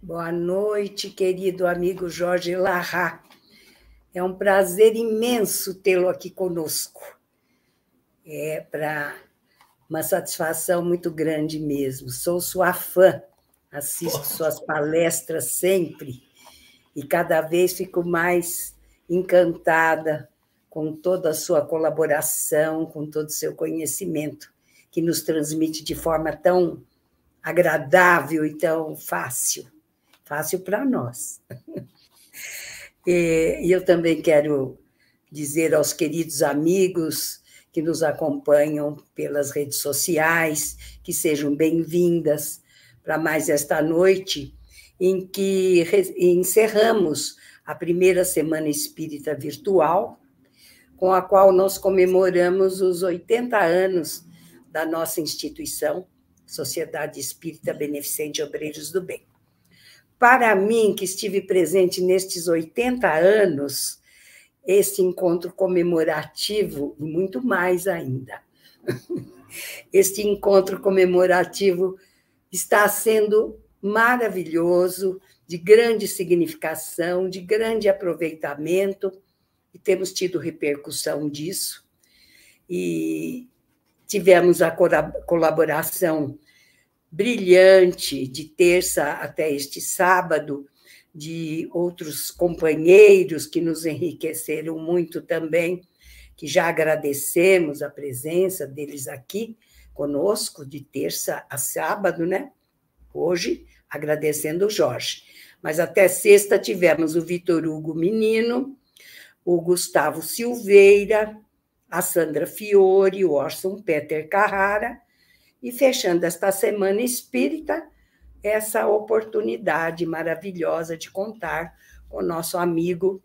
Boa noite, querido amigo Jorge Larra. É um prazer imenso tê-lo aqui conosco. É para uma satisfação muito grande mesmo. Sou sua fã, assisto suas palestras sempre e cada vez fico mais encantada com toda a sua colaboração, com todo o seu conhecimento, que nos transmite de forma tão agradável e tão fácil para nós. E eu também quero dizer aos queridos amigos que nos acompanham pelas redes sociais que sejam bem-vindas para mais esta noite, em que encerramos a primeira Semana Espírita Virtual, com a qual nós comemoramos os 80 anos da nossa instituição, Sociedade Espírita Beneficente Obreiros do Bem. Para mim, que estive presente nestes 80 anos, este encontro comemorativo, e muito mais ainda, este encontro comemorativo está sendo maravilhoso, de grande significação, de grande aproveitamento, e temos tido repercussão disso, e tivemos a colaboração brilhante, de terça até este sábado, de outros companheiros que nos enriqueceram muito também, que já agradecemos a presença deles aqui conosco, de terça a sábado, né? Hoje, agradecendo o Jorge. Mas até sexta tivemos o Vitor Hugo Menino, o Gustavo Silveira, a Sandra Fiore, o Orson Peter Carrara, e fechando esta Semana Espírita, essa oportunidade maravilhosa de contar com o nosso amigo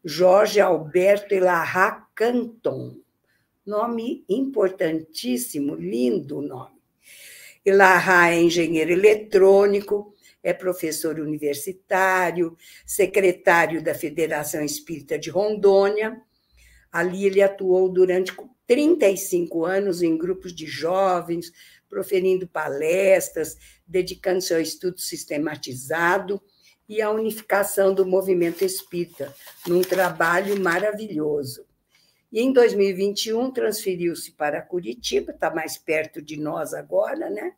Jorge Alberto Elarra Canton. Nome importantíssimo, lindo nome. Elarra é engenheiro eletrônico, é professor universitário, secretário da Federação Espírita de Rondônia. Ali ele atuou durante 35 anos em grupos de jovens, proferindo palestras, dedicando-se ao estudo sistematizado e à unificação do movimento espírita, num trabalho maravilhoso. E em 2021 transferiu-se para Curitiba, está mais perto de nós agora, né?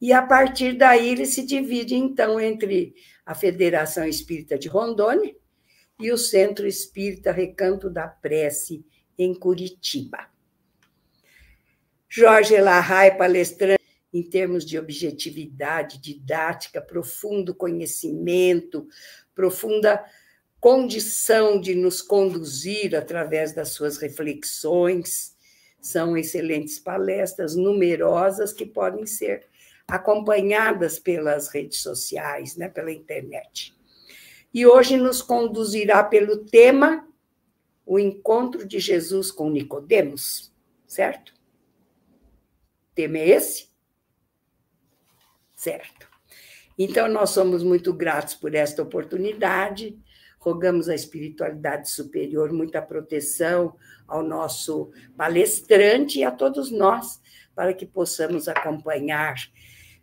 E a partir daí ele se divide, então, entre a Federação Espírita de Rondônia e o Centro Espírita Recanto da Prece, em Curitiba. Jorge Elarra é palestrante em termos de objetividade, didática, profundo conhecimento, profunda condição de nos conduzir através das suas reflexões. São excelentes palestras, numerosas, que podem ser acompanhadas pelas redes sociais, né, pela internet. E hoje nos conduzirá pelo tema o encontro de Jesus com Nicodemos, certo? O tema é esse? Certo. Então, nós somos muito gratos por esta oportunidade, rogamos à espiritualidade superior muita proteção ao nosso palestrante e a todos nós, para que possamos acompanhar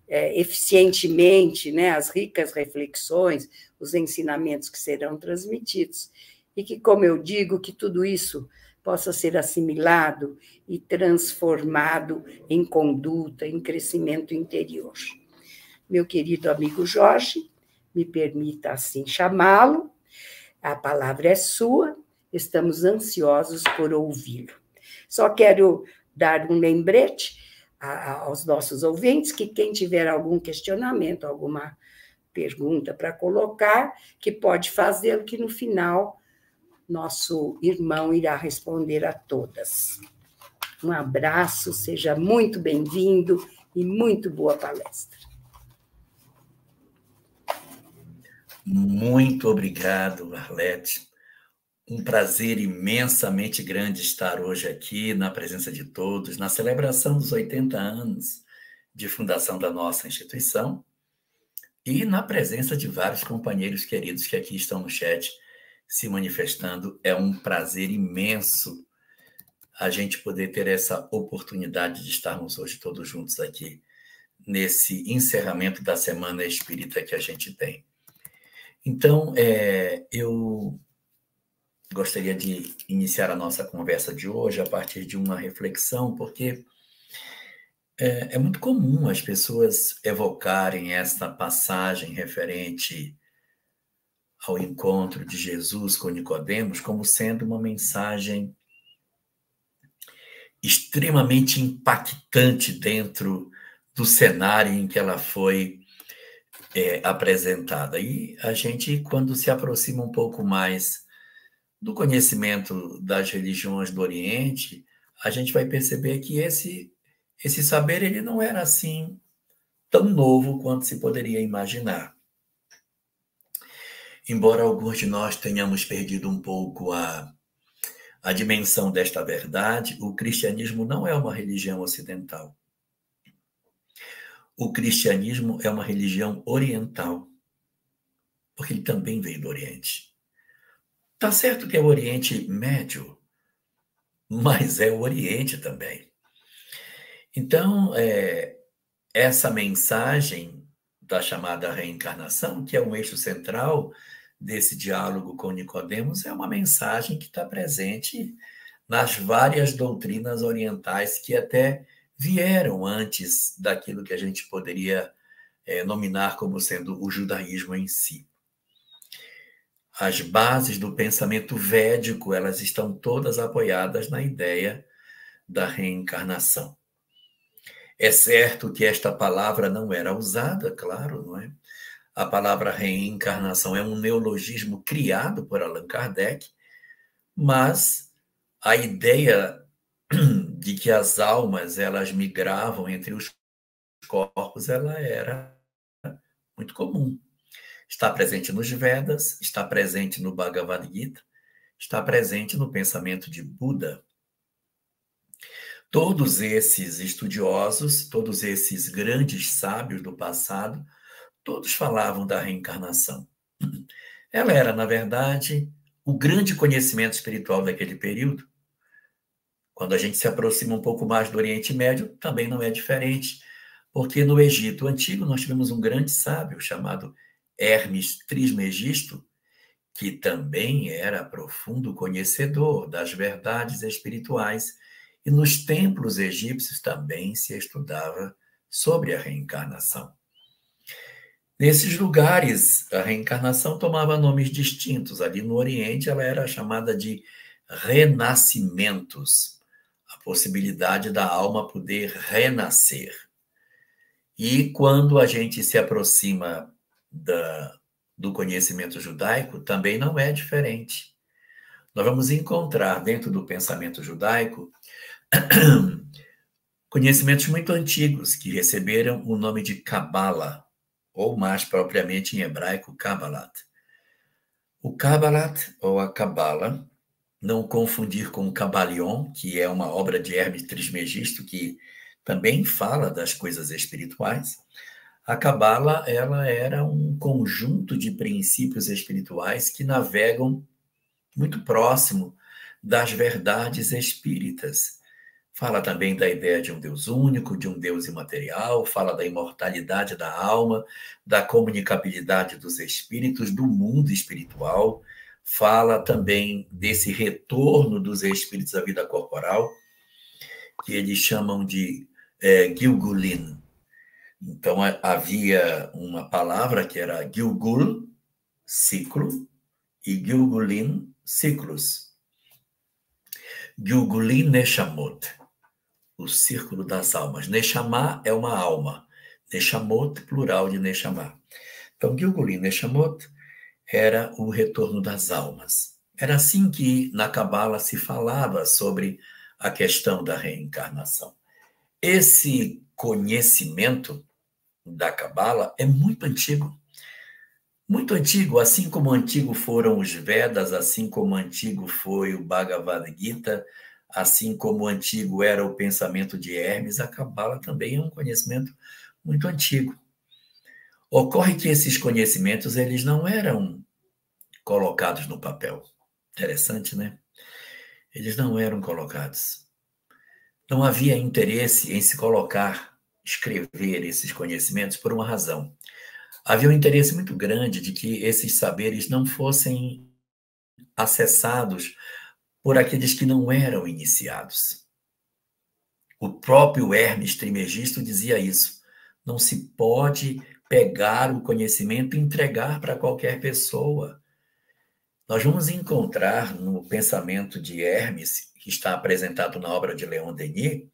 eficientemente, né, as ricas reflexões, os ensinamentos que serão transmitidos, e que, como eu digo, que tudo isso possa ser assimilado e transformado em conduta, em crescimento interior. Meu querido amigo Jorge, me permita assim chamá-lo, a palavra é sua, estamos ansiosos por ouvi-lo. Só quero dar um lembrete aos nossos ouvintes que quem tiver algum questionamento, alguma pergunta para colocar, que pode fazê-lo, que no final nosso irmão irá responder a todas. Um abraço, seja muito bem-vindo e muito boa palestra. Muito obrigado, Arlete. Um prazer imensamente grande estar hoje aqui na presença de todos, na celebração dos 80 anos de fundação da nossa instituição e na presença de vários companheiros queridos que aqui estão no chat se manifestando. É um prazer imenso a gente poder ter essa oportunidade de estarmos hoje todos juntos aqui nesse encerramento da Semana Espírita que a gente tem. Então, eu gostaria de iniciar a nossa conversa de hoje a partir de uma reflexão, porque é muito comum as pessoas evocarem esta passagem referente ao encontro de Jesus com Nicodemos como sendo uma mensagem extremamente impactante dentro do cenário em que ela foi apresentada. E a gente, quando se aproxima um pouco mais do conhecimento das religiões do Oriente, a gente vai perceber que esse saber ele não era assim tão novo quanto se poderia imaginar. Embora alguns de nós tenhamos perdido um pouco a dimensão desta verdade, o cristianismo não é uma religião ocidental. O cristianismo é uma religião oriental, porque ele também veio do Oriente. Tá certo que é o Oriente Médio, mas é o Oriente também. Então, essa mensagem da chamada reencarnação, que é um eixo central desse diálogo com Nicodemos, é uma mensagem que está presente nas várias doutrinas orientais que até vieram antes daquilo que a gente poderia nominar como sendo o judaísmo em si. As bases do pensamento védico, elas estão todas apoiadas na ideia da reencarnação. É certo que esta palavra não era usada, claro, não é? A palavra reencarnação é um neologismo criado por Allan Kardec, mas a ideia de que as almas elas migravam entre os corpos, ela era muito comum. Está presente nos Vedas, está presente no Bhagavad Gita, está presente no pensamento de Buda. Todos esses estudiosos, todos esses grandes sábios do passado, todos falavam da reencarnação. Ela era, na verdade, o grande conhecimento espiritual daquele período. Quando a gente se aproxima um pouco mais do Oriente Médio, também não é diferente, porque no Egito Antigo nós tivemos um grande sábio chamado Hermes Trismegisto, que também era profundo conhecedor das verdades espirituais, e nos templos egípcios também se estudava sobre a reencarnação. Nesses lugares, a reencarnação tomava nomes distintos. Ali no Oriente, ela era chamada de renascimentos, a possibilidade da alma poder renascer. E quando a gente se aproxima do conhecimento judaico, também não é diferente. Nós vamos encontrar dentro do pensamento judaico conhecimentos muito antigos que receberam o nome de Kabbalah, ou mais propriamente em hebraico, Kabbalat. O Kabbalat, ou a Kabbalah, não confundir com o Kabbalion, que é uma obra de Hermes Trismegisto, que também fala das coisas espirituais. A Kabbalah, ela era um conjunto de princípios espirituais que navegam muito próximo das verdades espíritas. Fala também da ideia de um Deus único, de um Deus imaterial, fala da imortalidade da alma, da comunicabilidade dos espíritos, do mundo espiritual, fala também desse retorno dos espíritos à vida corporal, que eles chamam de Gilgulin. Então, havia uma palavra que era Gilgul, ciclo, e Gilgulin, ciclos. Gilgulin Neshamot, o círculo das almas. Neshama é uma alma. Neshamot, plural de Neshama. Então, Gilgulin Neshamot era o retorno das almas. Era assim que na Cabala se falava sobre a questão da reencarnação. Esse conhecimento da Cabala é muito antigo. Muito antigo, assim como antigo foram os Vedas, assim como antigo foi o Bhagavad Gita, assim como antigo era o pensamento de Hermes, a Cabala também é um conhecimento muito antigo. Ocorre que esses conhecimentos eles não eram colocados no papel. Interessante, né? Eles não eram colocados. Não havia interesse em se colocar escrever esses conhecimentos por uma razão. Havia um interesse muito grande de que esses saberes não fossem acessados por aqueles que não eram iniciados. O próprio Hermes Trismegisto dizia isso. Não se pode pegar o conhecimento e entregar para qualquer pessoa. Nós vamos encontrar no pensamento de Hermes, que está apresentado na obra de Leon Denis,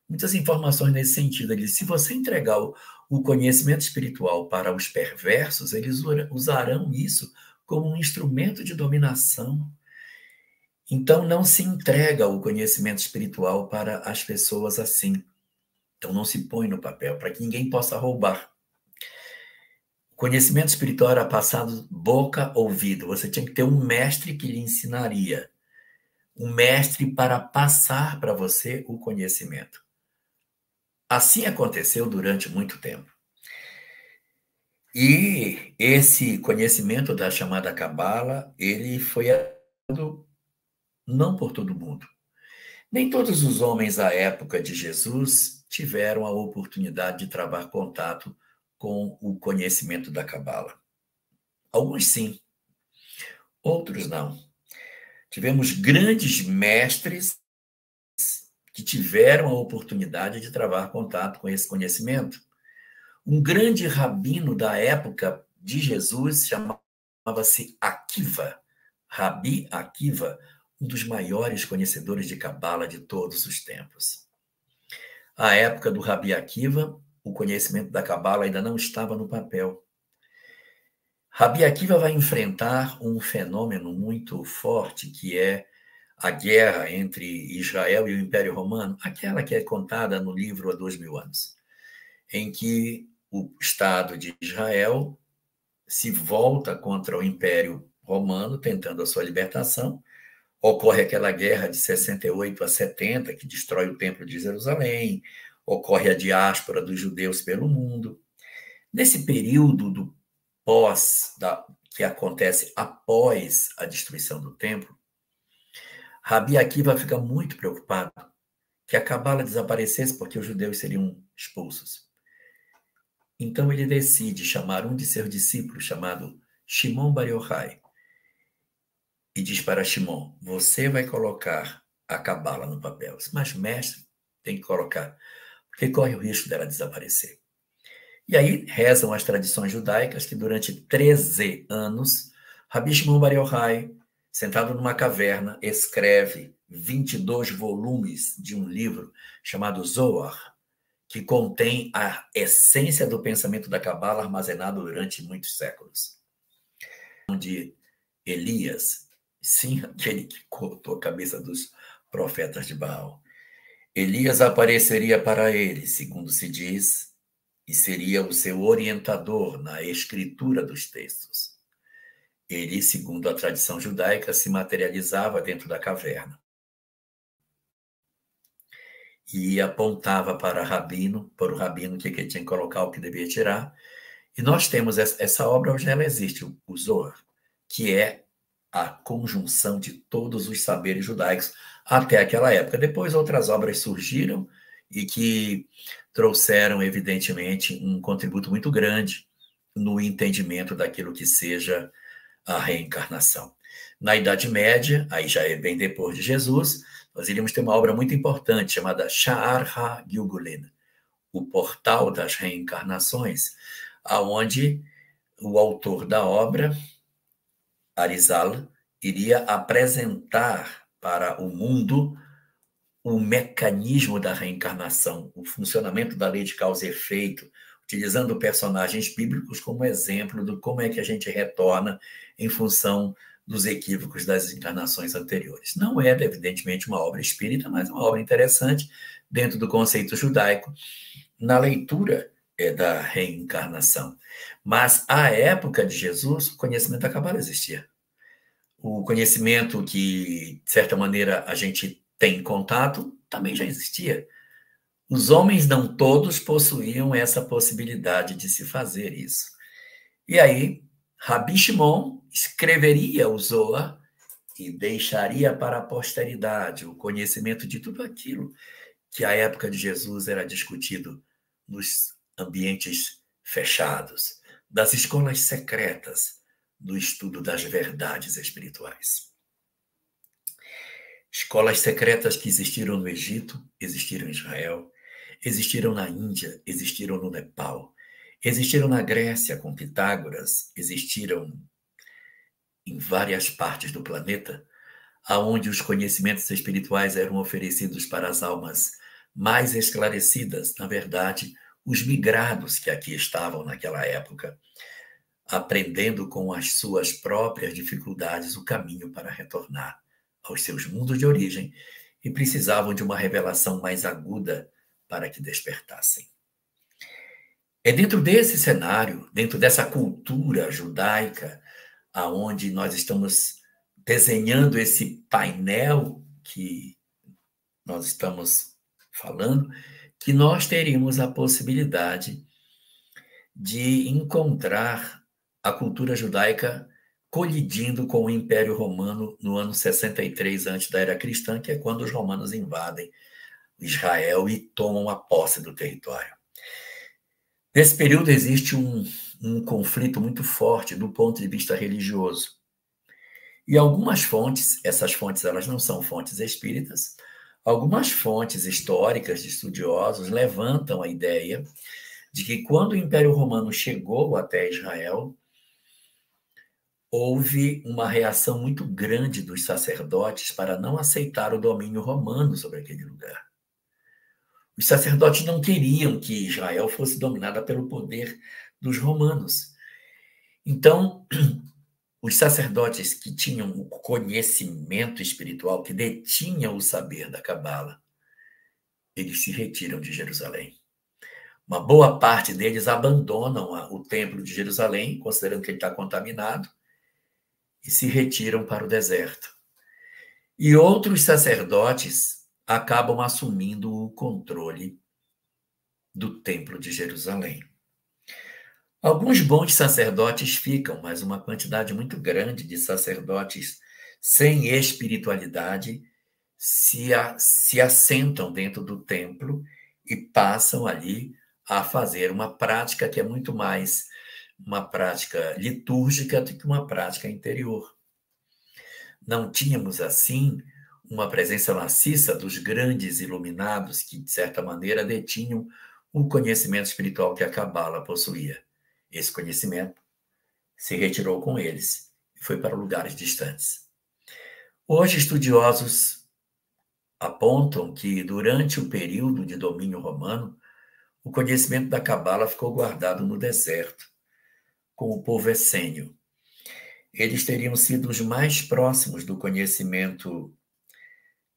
muitas informações nesse sentido. Ele diz, se você entregar o conhecimento espiritual para os perversos, eles usarão isso como um instrumento de dominação. Então, não se entrega o conhecimento espiritual para as pessoas assim. Então, não se põe no papel, para que ninguém possa roubar. O conhecimento espiritual era passado boca a ouvido. Você tinha que ter um mestre que lhe ensinaria. Um mestre para passar para você o conhecimento. Assim aconteceu durante muito tempo. E esse conhecimento da chamada Cabala, ele foi dado não por todo mundo. Nem todos os homens à época de Jesus tiveram a oportunidade de travar contato com o conhecimento da Cabala. Alguns sim, outros não. Tivemos grandes mestres que tiveram a oportunidade de travar contato com esse conhecimento. Um grande rabino da época de Jesus chamava-se Akiva, Rabi Akiva, um dos maiores conhecedores de Cabala de todos os tempos. À época do Rabi Akiva, o conhecimento da Cabala ainda não estava no papel. Rabi Akiva vai enfrentar um fenômeno muito forte, que é a guerra entre Israel e o Império Romano, aquela que é contada no livro há 2000 anos, em que o Estado de Israel se volta contra o Império Romano, tentando a sua libertação. Ocorre aquela guerra de 68 a 70, que destrói o Templo de Jerusalém, ocorre a diáspora dos judeus pelo mundo. Nesse período do que acontece após a destruição do templo, Rabi Akiva fica muito preocupado que a Cabala desaparecesse porque os judeus seriam expulsos. Então ele decide chamar um de seus discípulos, chamado Shimon Bar Yochai, e diz para Shimon, você vai colocar a Cabala no papel. Mas, mestre, tem que colocar, porque corre o risco dela desaparecer. E aí rezam as tradições judaicas que durante 13 anos, Rabi Shimon Bar Yochai, sentado numa caverna, escreve 22 volumes de um livro chamado Zohar, que contém a essência do pensamento da Cabala armazenado durante muitos séculos. De Elias, sim, aquele que cortou a cabeça dos profetas de Baal. Elias apareceria para ele, segundo se diz, e seria o seu orientador na escritura dos textos. Ele, segundo a tradição judaica, se materializava dentro da caverna e apontava para o rabino o que ele tinha que colocar, o que devia tirar. E nós temos essa obra, hoje ela existe, o Zohar, que é a conjunção de todos os saberes judaicos até aquela época. Depois outras obras surgiram e que trouxeram, evidentemente, um contributo muito grande no entendimento daquilo que seja a reencarnação. Na Idade Média, aí já é bem depois de Jesus, nós iríamos ter uma obra muito importante chamada Sha'ar HaGilgulin, o Portal das Reencarnações, aonde o autor da obra, Arizal, iria apresentar para o mundo o mecanismo da reencarnação, o funcionamento da lei de causa e efeito, utilizando personagens bíblicos como exemplo de como é que a gente retorna em função dos equívocos das encarnações anteriores. Não é, evidentemente, uma obra espírita, mas uma obra interessante dentro do conceito judaico, na leitura da reencarnação. Mas, à época de Jesus, o conhecimento da Cabala existia. O conhecimento que, de certa maneira, a gente tem contato, também já existia. Os homens não todos possuíam essa possibilidade de se fazer isso. E aí, Rabi Shimon escreveria o Zohar e deixaria para a posteridade o conhecimento de tudo aquilo que, à época de Jesus, era discutido nos ambientes fechados, das escolas secretas do estudo das verdades espirituais. Escolas secretas que existiram no Egito, existiram em Israel, existiram na Índia, existiram no Nepal, existiram na Grécia com Pitágoras, existiram em várias partes do planeta, aonde os conhecimentos espirituais eram oferecidos para as almas mais esclarecidas, na verdade, os migrados que aqui estavam naquela época, aprendendo com as suas próprias dificuldades o caminho para retornar aos seus mundos de origem e precisavam de uma revelação mais aguda para que despertassem. É dentro desse cenário, dentro dessa cultura judaica, aonde nós estamos desenhando esse painel que nós estamos falando, que nós teríamos a possibilidade de encontrar a cultura judaica colidindo com o Império Romano no ano 63 antes da Era Cristã, que é quando os romanos invadem Israel e tomam a posse do território. Nesse período existe um conflito muito forte do ponto de vista religioso. E algumas fontes, essas fontes elas não são fontes espíritas, algumas fontes históricas de estudiosos levantam a ideia de que quando o Império Romano chegou até Israel, houve uma reação muito grande dos sacerdotes para não aceitar o domínio romano sobre aquele lugar. Os sacerdotes não queriam que Israel fosse dominada pelo poder dos romanos. Então, os sacerdotes que tinham o conhecimento espiritual, que detinham o saber da Cabala, eles se retiram de Jerusalém. Uma boa parte deles abandonam o templo de Jerusalém, considerando que ele está contaminado, e se retiram para o deserto. E outros sacerdotes acabam assumindo o controle do templo de Jerusalém. Alguns bons sacerdotes ficam, mas uma quantidade muito grande de sacerdotes sem espiritualidade se assentam dentro do templo e passam ali a fazer uma prática que é muito mais uma prática litúrgica do que uma prática interior. Não tínhamos, assim, uma presença maciça dos grandes iluminados que, de certa maneira, detinham o conhecimento espiritual que a Cabala possuía. Esse conhecimento se retirou com eles e foi para lugares distantes. Hoje, estudiosos apontam que, durante o período de domínio romano, o conhecimento da Cabala ficou guardado no deserto, com o povo essênio. Eles teriam sido os mais próximos do conhecimento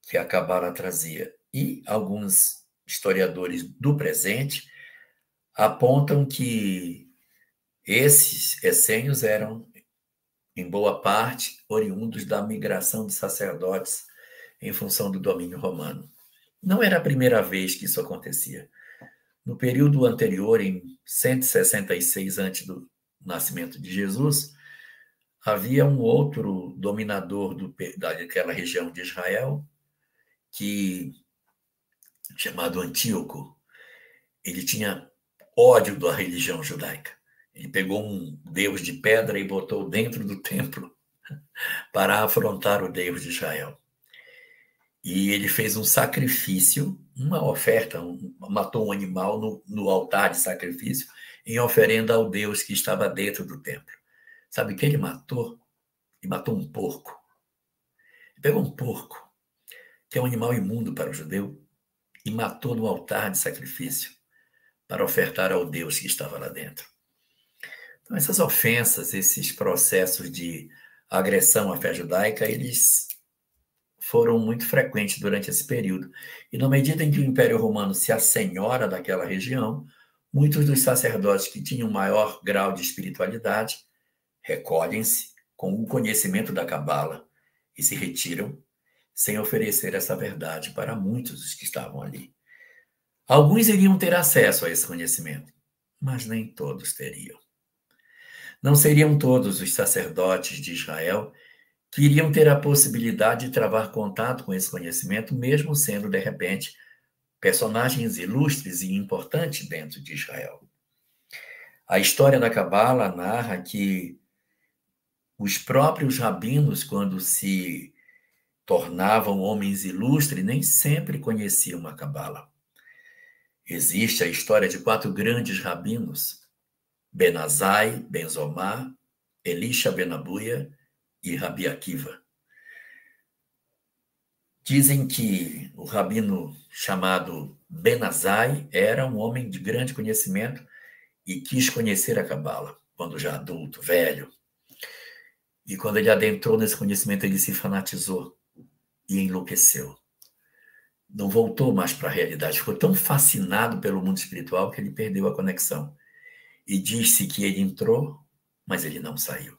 que a Cabala trazia. E alguns historiadores do presente apontam que esses essênios eram, em boa parte, oriundos da migração de sacerdotes em função do domínio romano. Não era a primeira vez que isso acontecia. No período anterior, em 166 antes do nascimento de Jesus, havia um outro dominador daquela região de Israel, chamado Antíoco. Ele tinha ódio da religião judaica. Ele pegou um deus de pedra e botou dentro do templo para afrontar o Deus de Israel. E ele fez um sacrifício, uma oferta, matou um animal no altar de sacrifício, em oferenda ao Deus que estava dentro do templo. Sabe o que ele matou? Ele matou um porco. Ele pegou um porco, que é um animal imundo para o judeu, e matou no altar de sacrifício para ofertar ao Deus que estava lá dentro. Então, essas ofensas, esses processos de agressão à fé judaica, eles foram muito frequentes durante esse período. E na medida em que o Império Romano se assenhora daquela região, muitos dos sacerdotes que tinham maior grau de espiritualidade recolhem-se com o conhecimento da Cabala e se retiram sem oferecer essa verdade para muitos dos que estavam ali. Alguns iriam ter acesso a esse conhecimento, mas nem todos teriam. Não seriam todos os sacerdotes de Israel que iriam ter a possibilidade de travar contato com esse conhecimento, mesmo sendo, de repente, personagens ilustres e importantes dentro de Israel. A história da Cabala narra que os próprios rabinos, quando se tornavam homens ilustres, nem sempre conheciam a Cabala. Existe a história de 4 grandes rabinos, Ben Azai, Ben Zomar, Elisha Ben Abuia e Rabi Akiva. Dizem que o rabino chamado Ben Azai era um homem de grande conhecimento e quis conhecer a Cabala, quando já adulto, velho. E quando ele adentrou nesse conhecimento, ele se fanatizou e enlouqueceu. Não voltou mais para a realidade, ficou tão fascinado pelo mundo espiritual que ele perdeu a conexão. E disse que ele entrou, mas ele não saiu.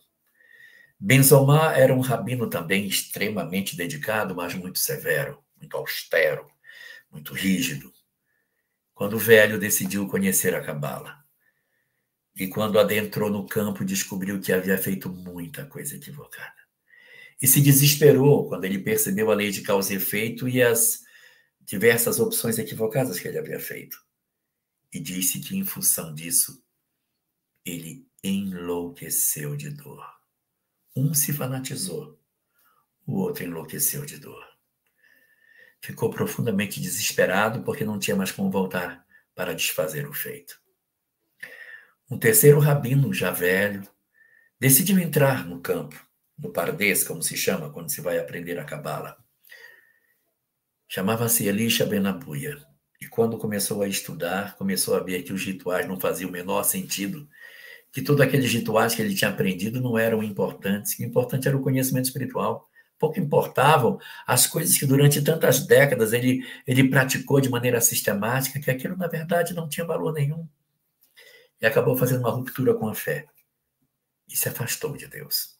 Ben Zomar era um rabino também extremamente dedicado, mas muito severo, muito austero, muito rígido. Quando o velho decidiu conhecer a Cabala, e quando adentrou no campo, descobriu que havia feito muita coisa equivocada. E se desesperou quando ele percebeu a lei de causa e efeito e as diversas opções equivocadas que ele havia feito. E disse que, em função disso, ele enlouqueceu de dor. Um se fanatizou, o outro enlouqueceu de dor. Ficou profundamente desesperado porque não tinha mais como voltar para desfazer o feito. Um terceiro rabino, já velho, decidiu entrar no campo, no Pardes, como se chama quando se vai aprender a Cabala. Chamava-se Elisha Ben Abuia. E quando começou a estudar, começou a ver que os rituais não faziam o menor sentido, que todos aqueles rituais que ele tinha aprendido não eram importantes, que o importante era o conhecimento espiritual. Pouco importavam as coisas que durante tantas décadas ele praticou de maneira sistemática, que aquilo, na verdade, não tinha valor nenhum. E acabou fazendo uma ruptura com a fé. E se afastou de Deus.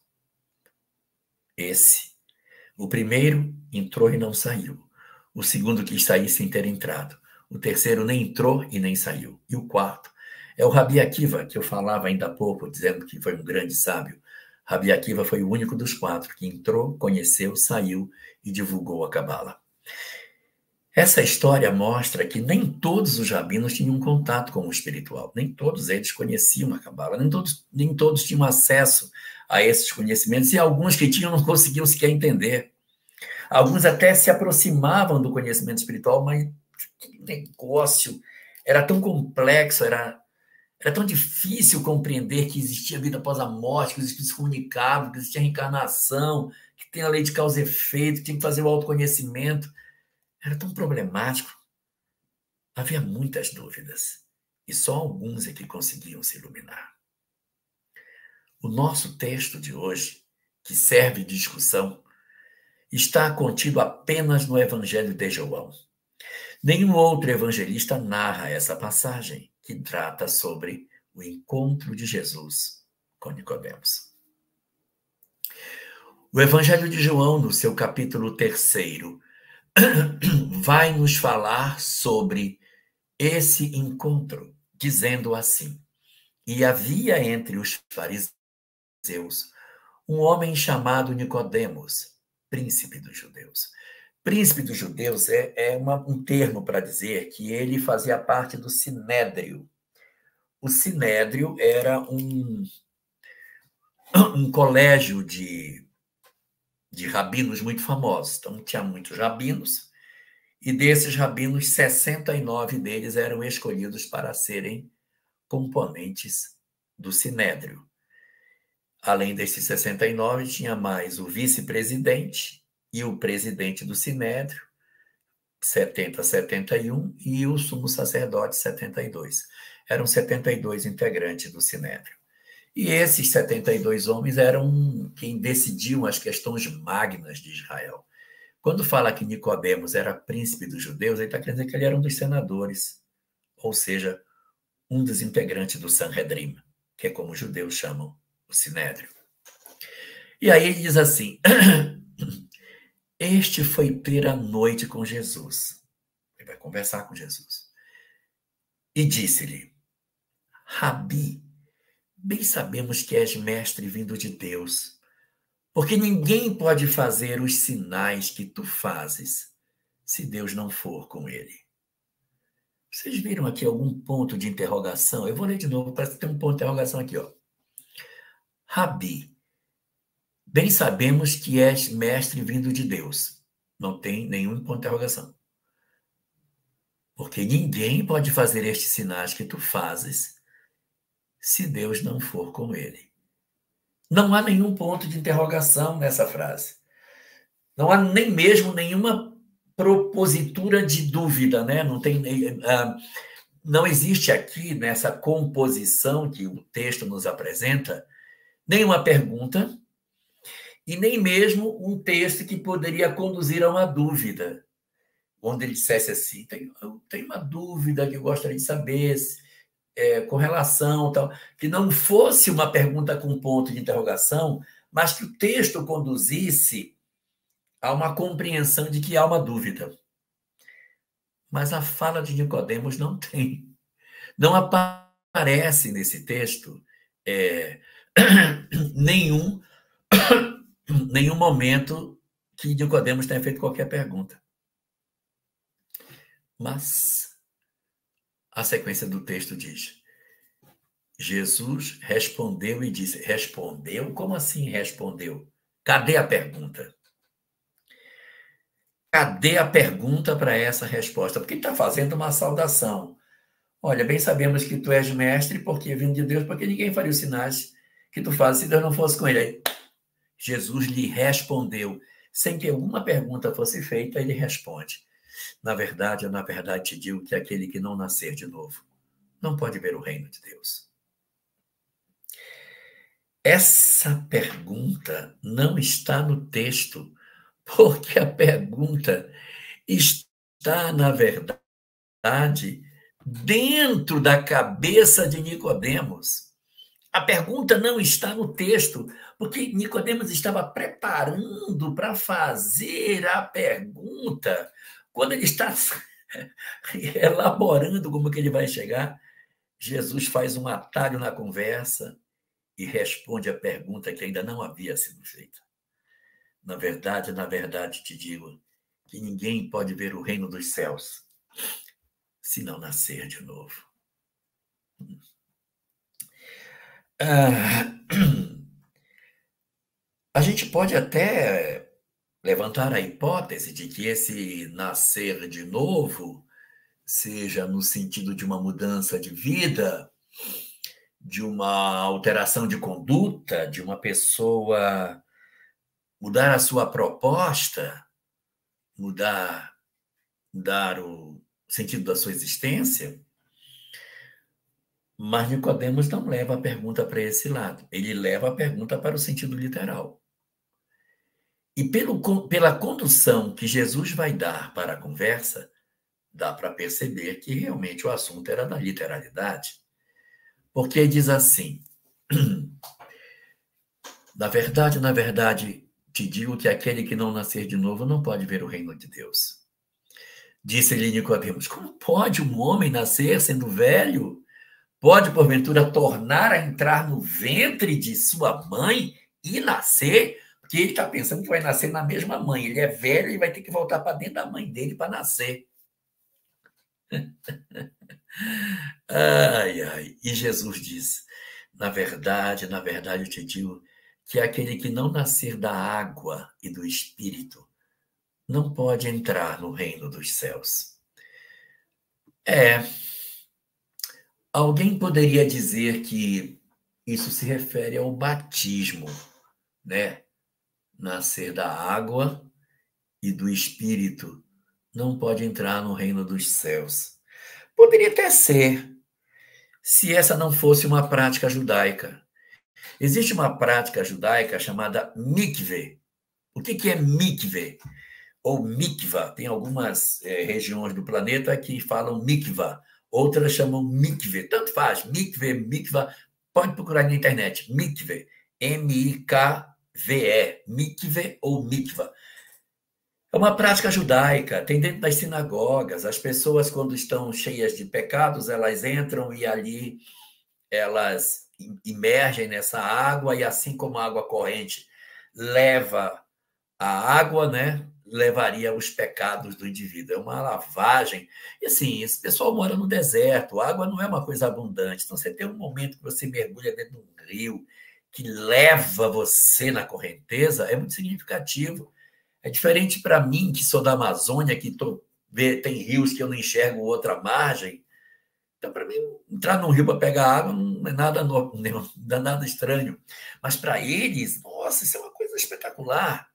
O primeiro entrou e não saiu. O segundo quis sair sem ter entrado. O terceiro nem entrou e nem saiu. E o quarto é o Rabi Akiva, que eu falava ainda há pouco, dizendo que foi um grande sábio. Rabi Akiva foi o único dos 4 que entrou, conheceu, saiu e divulgou a Cabala. Essa história mostra que nem todos os rabinos tinham contato com o espiritual, nem todos eles conheciam a Cabala, nem todos tinham acesso a esses conhecimentos, e alguns que tinham não conseguiam sequer entender. Alguns até se aproximavam do conhecimento espiritual, mas que negócio, era tão complexo, era tão difícil compreender que existia vida após a morte, que existia comunicado, que existia reencarnação, que tem a lei de causa e efeito, que tinha que fazer o autoconhecimento. Era tão problemático. Havia muitas dúvidas, e só alguns é que conseguiam se iluminar. O nosso texto de hoje, que serve de discussão, está contido apenas no Evangelho de João. Nenhum outro evangelista narra essa passagem, que trata sobre o encontro de Jesus com Nicodemos. O Evangelho de João, no seu capítulo 3º, vai nos falar sobre esse encontro, dizendo assim: e havia entre os fariseus um homem chamado Nicodemos, príncipe dos judeus. Príncipe dos judeus é um termo para dizer que ele fazia parte do Sinédrio. O Sinédrio era um colégio de rabinos muito famosos. Então, tinha muitos rabinos, e desses rabinos, 69 deles eram escolhidos para serem componentes do Sinédrio. Além desses 69, tinha mais o vice-presidente e o presidente do Sinédrio, 70 a 71, e o sumo sacerdote, 72. Eram 72 integrantes do Sinédrio. E esses 72 homens eram quem decidiam as questões magnas de Israel. Quando fala que Nicodemos era príncipe dos judeus, ele está querendo dizer que ele era um dos senadores, ou seja, um dos integrantes do Sanhedrim, que é como os judeus chamam o Sinédrio. E aí ele diz assim: este foi ter a noite com Jesus. Ele vai conversar com Jesus. E disse-lhe: Rabi, bem sabemos que és mestre vindo de Deus, porque ninguém pode fazer os sinais que tu fazes se Deus não for com ele. Vocês viram aqui algum ponto de interrogação? Eu vou ler de novo, parece que tem um ponto de interrogação aqui, ó. Rabi, bem sabemos que és mestre vindo de Deus. Não tem nenhum ponto de interrogação. Porque ninguém pode fazer estes sinais que tu fazes se Deus não for com ele. Não há nenhum ponto de interrogação nessa frase. Não há nem mesmo nenhuma propositura de dúvida, né? Não existe aqui, nessa composição que o texto nos apresenta, nenhuma pergunta e nem mesmo um texto que poderia conduzir a uma dúvida, onde ele dissesse assim, eu tenho uma dúvida que eu gostaria de saber com relação, tal, que não fosse uma pergunta com ponto de interrogação, mas que o texto conduzisse a uma compreensão de que há uma dúvida. Mas a fala de Nicodemos não tem. Não aparece nesse texto nenhum momento que Nicodemos tenha feito qualquer pergunta. Mas a sequência do texto diz: Jesus respondeu e disse. Respondeu? Como assim respondeu? Cadê a pergunta? Cadê a pergunta para essa resposta? Porque ele está fazendo uma saudação. Olha, bem sabemos que tu és mestre, porque vindo de Deus, porque ninguém faria os sinais que tu fazes se Deus não fosse com ele. Aí, Jesus lhe respondeu, sem que alguma pergunta fosse feita, ele responde. Na verdade, te digo que aquele que não nascer de novo não pode ver o reino de Deus. Essa pergunta não está no texto, porque a pergunta está, na verdade, dentro da cabeça de Nicodemos. A pergunta não está no texto, porque Nicodemos estava preparando para fazer a pergunta. Quando ele está elaborando como que ele vai chegar, Jesus faz um atalho na conversa e responde a pergunta que ainda não havia sido feita. Na verdade, te digo que ninguém pode ver o reino dos céus se não nascer de novo. A gente pode até levantar a hipótese de que esse nascer de novo seja no sentido de uma mudança de vida, de uma alteração de conduta, de uma pessoa mudar a sua proposta, mudar o sentido da sua existência. Mas Nicodemos não leva a pergunta para esse lado. Ele leva a pergunta para o sentido literal. E pela condução que Jesus vai dar para a conversa, dá para perceber que realmente o assunto era da literalidade. Porque diz assim, na verdade, te digo que aquele que não nascer de novo não pode ver o reino de Deus. Disse-lhe Nicodemos, como pode um homem nascer sendo velho? Pode, porventura, tornar a entrar no ventre de sua mãe e nascer? Porque ele está pensando que vai nascer na mesma mãe. Ele é velho e vai ter que voltar para dentro da mãe dele para nascer. Ai, ai. E Jesus diz, na verdade, eu te digo que aquele que não nascer da água e do Espírito não pode entrar no reino dos céus. Alguém poderia dizer que isso se refere ao batismo, né? Nascer da água e do Espírito não pode entrar no reino dos céus. Poderia até ser, se essa não fosse uma prática judaica. Existe uma prática judaica chamada mikve. O que é mikve? Ou mikva. Tem algumas regiões do planeta que falam mikva. Outras chamam mikve. Tanto faz. Mikve, mikva. Pode procurar na internet. Mikve. M-I-K-V-E. Mikve ou mikva. É uma prática judaica. Tem dentro das sinagogas. As pessoas, quando estão cheias de pecados, elas entram e ali elas imergem nessa água e assim como a água corrente leva a água, né? levaria os pecados do indivíduo. É uma lavagem. E assim, esse pessoal mora no deserto, a água não é uma coisa abundante. Então, você tem um momento que você mergulha dentro de um rio que leva você na correnteza, é muito significativo. É diferente para mim, que sou da Amazônia, que tem rios que eu não enxergo outra margem. Então, para mim, entrar num rio para pegar água não é nada, não é nada estranho. Mas para eles, nossa, isso é uma coisa espetacular.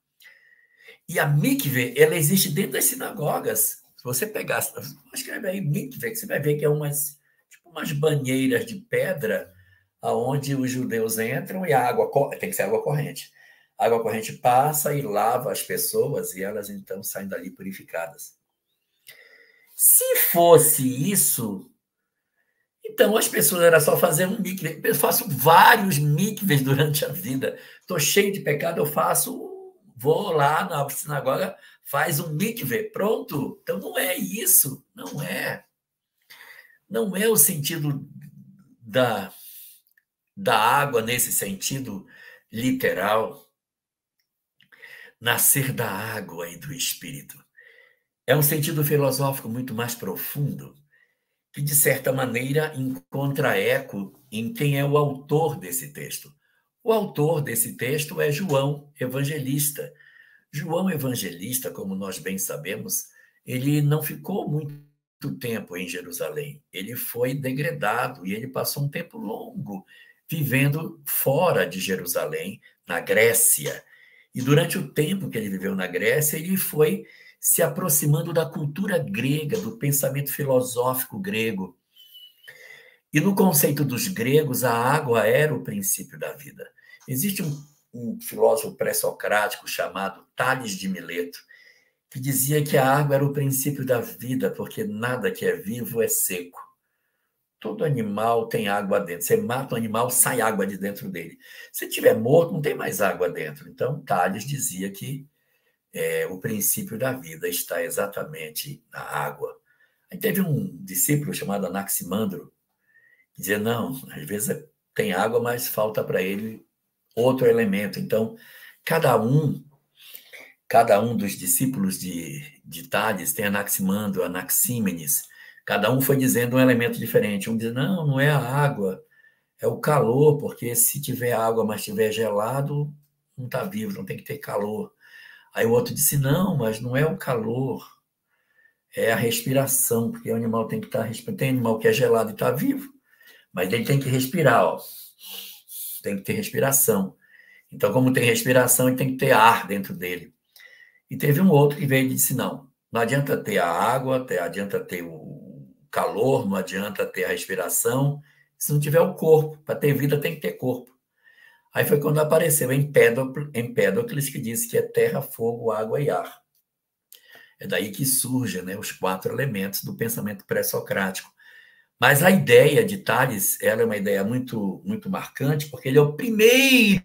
E a mikve, ela existe dentro das sinagogas. Se você pegar, escreve aí mikve, que você vai ver que é tipo umas banheiras de pedra aonde os judeus entram e a água tem que ser água corrente. A água corrente passa e lava as pessoas e elas então saem dali purificadas. Se fosse isso, então as pessoas era só fazer um mikve. Eu faço vários mikves durante a vida. Estou cheio de pecado, vou lá na sinagoga, faz um mikve, pronto. Então não é isso, não é. Não é o sentido da água nesse sentido literal. Nascer da água e do Espírito. É um sentido filosófico muito mais profundo, que, de certa maneira, encontra eco em quem é o autor desse texto. O autor desse texto é João Evangelista. João Evangelista, como nós bem sabemos, ele não ficou muito tempo em Jerusalém. Ele foi degradado e ele passou um tempo longo vivendo fora de Jerusalém, na Grécia. E durante o tempo que ele viveu na Grécia, ele foi se aproximando da cultura grega, do pensamento filosófico grego. E no conceito dos gregos, a água era o princípio da vida. Existe um filósofo pré-socrático chamado Tales de Mileto, que dizia que a água era o princípio da vida, porque nada que é vivo é seco. Todo animal tem água dentro. Você mata um animal, sai água de dentro dele. Se estiver morto, não tem mais água dentro. Então, Tales dizia que o princípio da vida está exatamente na água. Aí teve um discípulo chamado Anaximandro, que dizia, não, às vezes tem água, mas falta para ele outro elemento. Então, cada um dos discípulos de Tales, tem Anaximandro, Anaxímenes, cada um foi dizendo um elemento diferente. Um diz, não é a água, é o calor, porque se tiver água, mas estiver gelado, não está vivo, não tem que ter calor. Aí o outro disse, não, mas não é o calor, é a respiração, porque o animal tem que estar respirando. Tem animal que é gelado e está vivo, mas ele tem que respirar, ó. Tem que ter respiração. Então, como tem respiração, ele tem que ter ar dentro dele. E teve um outro que veio e disse, não adianta ter a água, adianta ter o calor, não adianta ter a respiração, se não tiver o corpo. Para ter vida tem que ter corpo. Aí foi quando apareceu Empédocles, que disse que é terra, fogo, água e ar. É daí que surgem, né, os 4 elementos do pensamento pré-socrático. Mas a ideia de Tales, ela é uma ideia muito, muito marcante, porque ele é o primeiro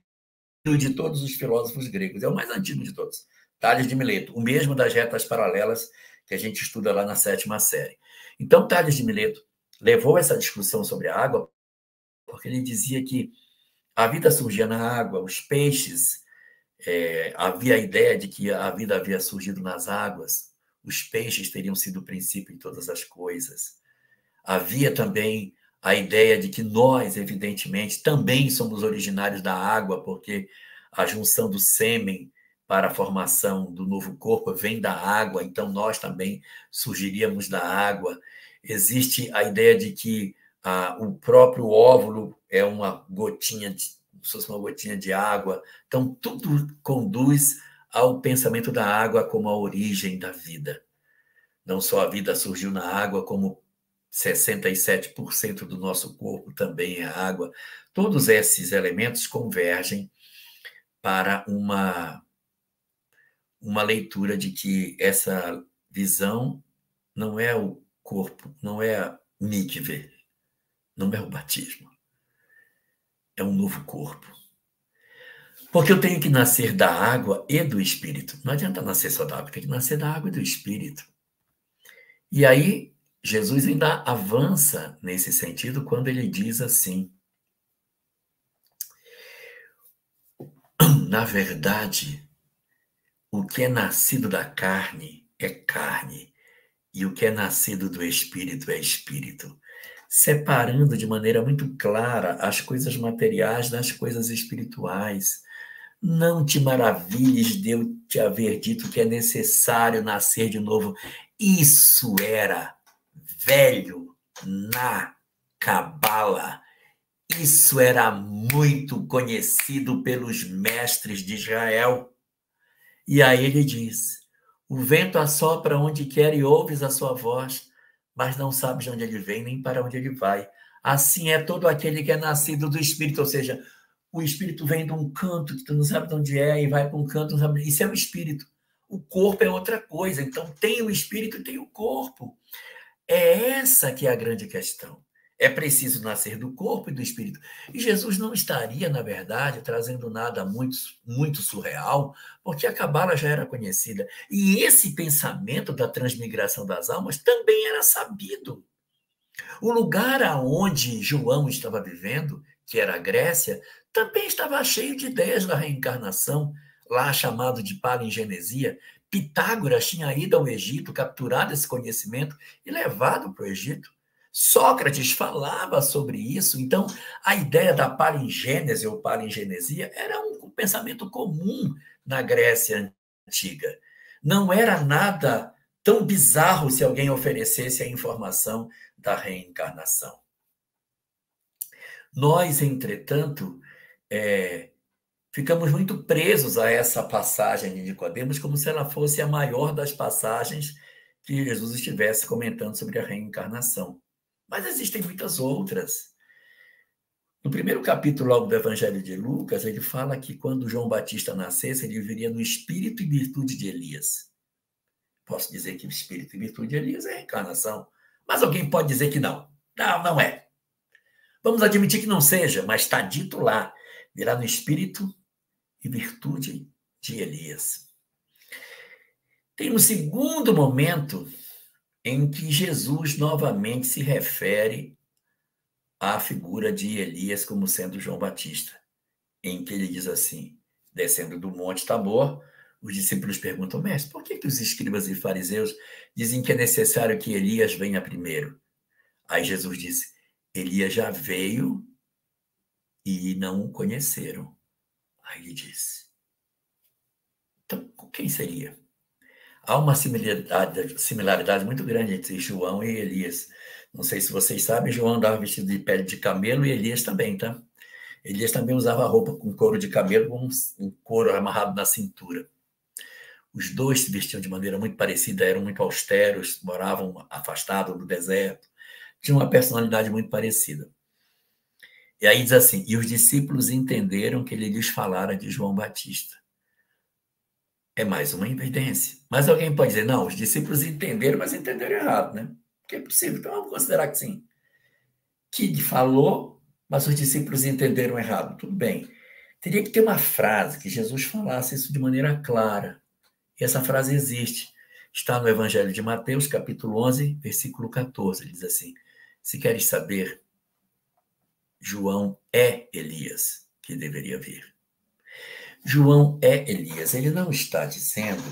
de todos os filósofos gregos, é o mais antigo de todos. Tales de Mileto, o mesmo das retas paralelas que a gente estuda lá na 7ª série. Então, Tales de Mileto levou essa discussão sobre a água, porque ele dizia que a vida surgia na água, os peixes, havia a ideia de que a vida havia surgido nas águas, os peixes teriam sido o princípio de todas as coisas. Havia também a ideia de que nós, evidentemente, também somos originários da água, porque a junção do sêmen para a formação do novo corpo vem da água, então nós também surgiríamos da água. Existe a ideia de que o próprio óvulo é uma gotinha de água. Então, tudo conduz ao pensamento da água como a origem da vida. Não só a vida surgiu na água, como 67% do nosso corpo também é água. Todos esses elementos convergem para uma leitura de que essa visão não é o corpo, não é a mikve, não é o batismo. É um novo corpo. Porque eu tenho que nascer da água e do Espírito. Não adianta nascer só da água, tem que nascer da água e do Espírito. E aí, Jesus ainda avança nesse sentido quando ele diz assim: na verdade, o que é nascido da carne é carne, e o que é nascido do espírito é espírito, separando de maneira muito clara as coisas materiais das coisas espirituais. Não te maravilhes de eu te haver dito que é necessário nascer de novo. Isso era velho na Cabala. Isso era muito conhecido pelos mestres de Israel. E aí ele diz: o vento assopra onde quer e ouves a sua voz, mas não sabes de onde ele vem nem para onde ele vai. Assim é todo aquele que é nascido do Espírito, ou seja, o Espírito vem de um canto que tu não sabe de onde é e vai para um canto, não sabe. Isso é o Espírito. O corpo é outra coisa. Então tem o Espírito e tem o corpo. É essa que é a grande questão. É preciso nascer do corpo e do Espírito. E Jesus não estaria, na verdade, trazendo nada muito, muito surreal, porque a Cabala já era conhecida. E esse pensamento da transmigração das almas também era sabido. O lugar aonde João estava vivendo, que era a Grécia, também estava cheio de ideias da reencarnação, lá chamado de palingenesia. Pitágoras tinha ido ao Egito, capturado esse conhecimento e levado para o Egito. Sócrates falava sobre isso. Então, a ideia da palingênese ou palingenesia era um pensamento comum na Grécia antiga. Não era nada tão bizarro se alguém oferecesse a informação da reencarnação. Nós, entretanto, ficamos muito presos a essa passagem de Nicodemos como se ela fosse a maior das passagens que Jesus estivesse comentando sobre a reencarnação. Mas existem muitas outras. No primeiro capítulo logo do Evangelho de Lucas, ele fala que quando João Batista nascesse, ele viria no espírito e virtude de Elias. Posso dizer que o espírito e virtude de Elias é a reencarnação. Mas alguém pode dizer que não. Não, não é. Vamos admitir que não seja, mas está dito lá. Virá no espírito e virtude de Elias. Tem um segundo momento em que Jesus novamente se refere à figura de Elias como sendo João Batista, em que ele diz assim, descendo do Monte Tabor, os discípulos perguntam, mestre, por que os escribas e fariseus dizem que é necessário que Elias venha primeiro? Aí Jesus disse, Elias já veio e não o conheceram. Aí ele disse, então, quem seria? Há uma similaridade muito grande entre João e Elias. Não sei se vocês sabem, João andava vestido de pele de camelo e Elias também, tá? Elias também usava roupa com couro de camelo, com um couro amarrado na cintura. Os dois se vestiam de maneira muito parecida, eram muito austeros, moravam afastados do deserto, tinham uma personalidade muito parecida. E aí diz assim, e os discípulos entenderam que ele lhes falara de João Batista. É mais uma evidência. Mas alguém pode dizer, não, os discípulos entenderam, mas entenderam errado, né? Porque é possível, então vamos considerar que sim. Que falou, mas os discípulos entenderam errado. Tudo bem. Teria que ter uma frase que Jesus falasse isso de maneira clara. E essa frase existe. Está no Evangelho de Mateus, capítulo 11, versículo 14. Ele diz assim, se queres saber, João é Elias que deveria vir. João é Elias. Ele não está dizendo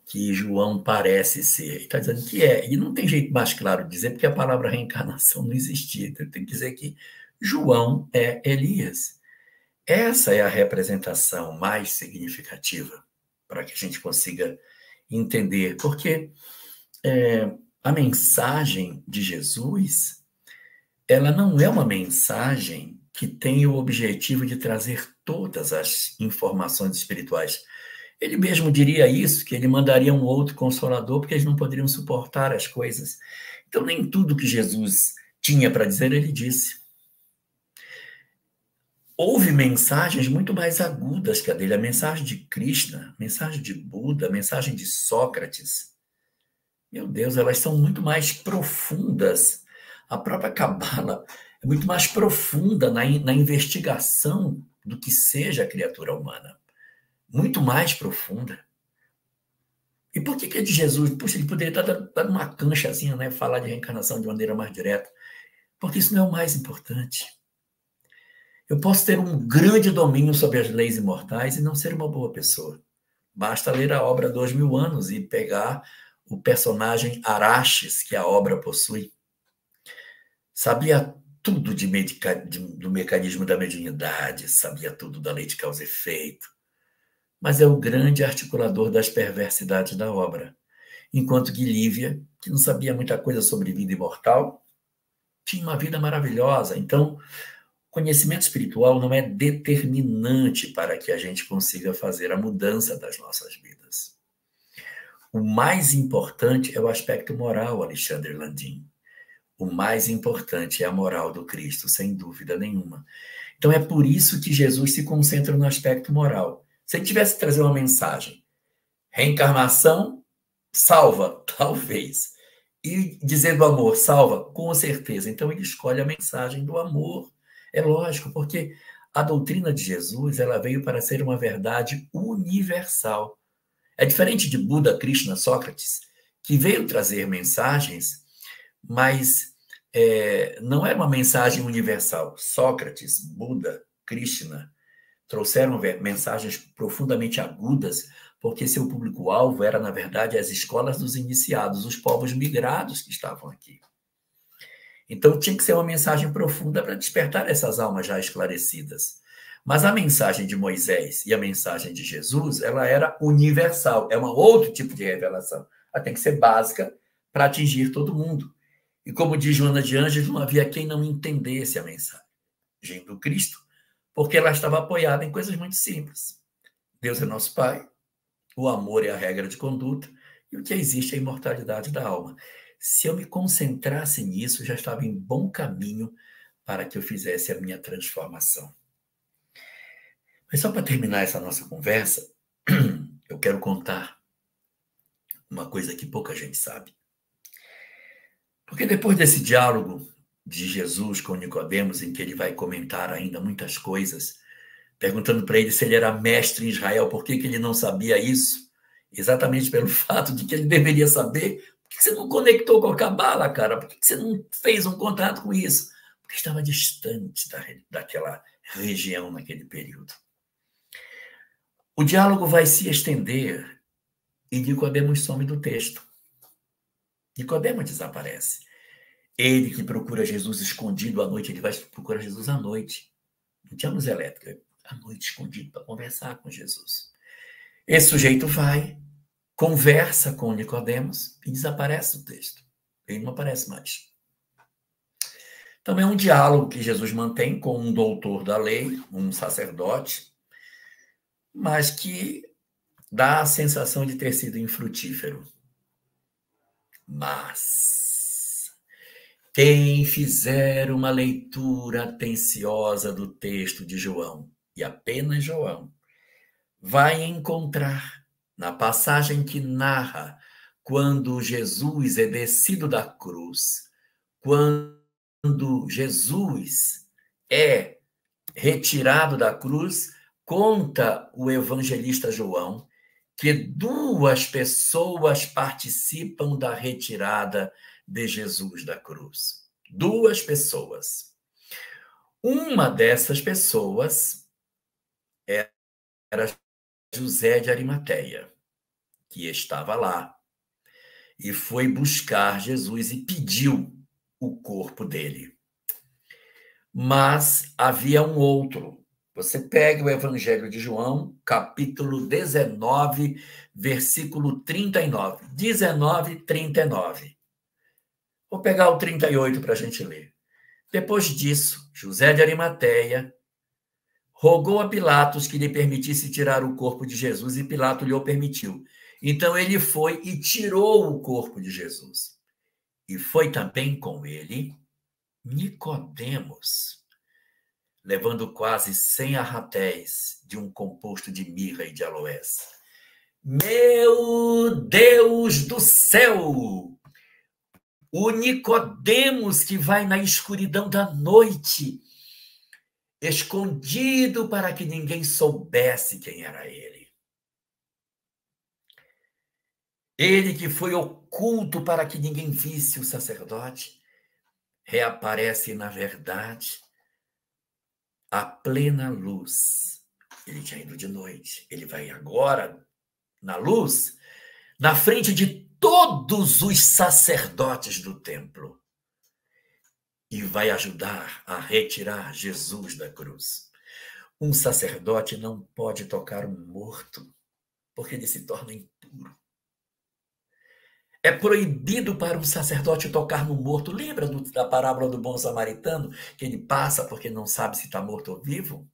que João parece ser. Ele está dizendo que é. E não tem jeito mais claro de dizer, porque a palavra reencarnação não existia. Então, ele tem que dizer que João é Elias. Essa é a representação mais significativa para que a gente consiga entender. Porque a mensagem de Jesus, ela não é uma mensagem que tem o objetivo de trazer todas as informações espirituais. Ele mesmo diria isso, que ele mandaria um outro consolador, porque eles não poderiam suportar as coisas. Então, nem tudo que Jesus tinha para dizer, ele disse. Houve mensagens muito mais agudas que a dele. A mensagem de Krishna, a mensagem de Buda, a mensagem de Sócrates. Meu Deus, elas são muito mais profundas. A própria Cabala é muito mais profunda na investigação do que seja a criatura humana. Muito mais profunda. E por que é de Jesus? Puxa, ele poderia estar dando uma canchazinha, né? Falar de reencarnação de maneira mais direta. Porque isso não é o mais importante. Eu posso ter um grande domínio sobre as leis imortais e não ser uma boa pessoa. Basta ler a obra 2000 anos e pegar o personagem Araxes, que a obra possui. Sabia tudo do mecanismo da mediunidade, sabia tudo da lei de causa e efeito, mas é o grande articulador das perversidades da obra. Enquanto que Lívia, que não sabia muita coisa sobre vida imortal, tinha uma vida maravilhosa. Então, conhecimento espiritual não é determinante para que a gente consiga fazer a mudança das nossas vidas. O mais importante é o aspecto moral, Alexandre Landim. O mais importante é a moral do Cristo, sem dúvida nenhuma. Então, é por isso que Jesus se concentra no aspecto moral. Se ele tivesse que trazer uma mensagem, reencarnação salva, talvez. E dizer do amor salva, com certeza. Então, ele escolhe a mensagem do amor. É lógico, porque a doutrina de Jesus ela veio para ser uma verdade universal. É diferente de Buda, Krishna, Sócrates, que veio trazer mensagens, mas não era uma mensagem universal. Sócrates, Buda, Krishna trouxeram mensagens profundamente agudas, porque seu público-alvo era, na verdade, as escolas dos iniciados, os povos migrados que estavam aqui. Então, tinha que ser uma mensagem profunda para despertar essas almas já esclarecidas. Mas a mensagem de Moisés e a mensagem de Jesus, ela era universal, é um outro tipo de revelação. Ela tem que ser básica para atingir todo mundo. E como diz Joana de Ângeles, não havia quem não entendesse a mensagem do Cristo, porque ela estava apoiada em coisas muito simples. Deus é nosso Pai, o amor é a regra de conduta, e o que existe é a imortalidade da alma. Se eu me concentrasse nisso, já estava em bom caminho para que eu fizesse a minha transformação. Mas só para terminar essa nossa conversa, eu quero contar uma coisa que pouca gente sabe. Porque depois desse diálogo de Jesus com Nicodemos, em que ele vai comentar ainda muitas coisas, perguntando para ele se ele era mestre em Israel, por que ele não sabia isso? Exatamente pelo fato de que ele deveria saber. Por que você não conectou com a Cabala, cara? Por que você não fez um contato com isso? Porque estava distante daquela região naquele período. O diálogo vai se estender e Nicodemos some do texto. Nicodemos desaparece. Ele que procura Jesus escondido à noite, ele vai procurar Jesus à noite. Não tinha luz elétrica, à noite escondido para conversar com Jesus. Esse sujeito vai, conversa com Nicodemos e desaparece do texto. Ele não aparece mais. Também é um diálogo que Jesus mantém com um doutor da lei, um sacerdote, mas que dá a sensação de ter sido infrutífero. Mas quem fizer uma leitura atenciosa do texto de João, e apenas João, vai encontrar na passagem que narra quando Jesus é descido da cruz, quando Jesus é retirado da cruz, conta o evangelista João que duas pessoas participam da retirada de Jesus da cruz. Duas pessoas. Uma dessas pessoas era José de Arimateia, que estava lá e foi buscar Jesus e pediu o corpo dele. Mas havia um outro. Você pega o Evangelho de João, capítulo 19, versículo 39. 19, 39. Vou pegar o 38 para a gente ler. Depois disso, José de Arimateia rogou a Pilatos que lhe permitisse tirar o corpo de Jesus e Pilatos lhe o permitiu. Então ele foi e tirou o corpo de Jesus. E foi também com ele Nicodemos, levando quase 100 arratéis de um composto de mirra e de aloés. Meu Deus do céu! O Nicodemos que vai na escuridão da noite, escondido para que ninguém soubesse quem era ele. Ele que foi oculto para que ninguém visse o sacerdote, reaparece na verdade à plena luz. Ele tinha ido de noite, ele vai agora na luz, na frente de todos os sacerdotes do templo e vai ajudar a retirar Jesus da cruz. Um sacerdote não pode tocar um morto, porque ele se torna impuro. É proibido para um sacerdote tocar no morto. Lembra da parábola do bom samaritano, que ele passa porque não sabe se está morto ou vivo?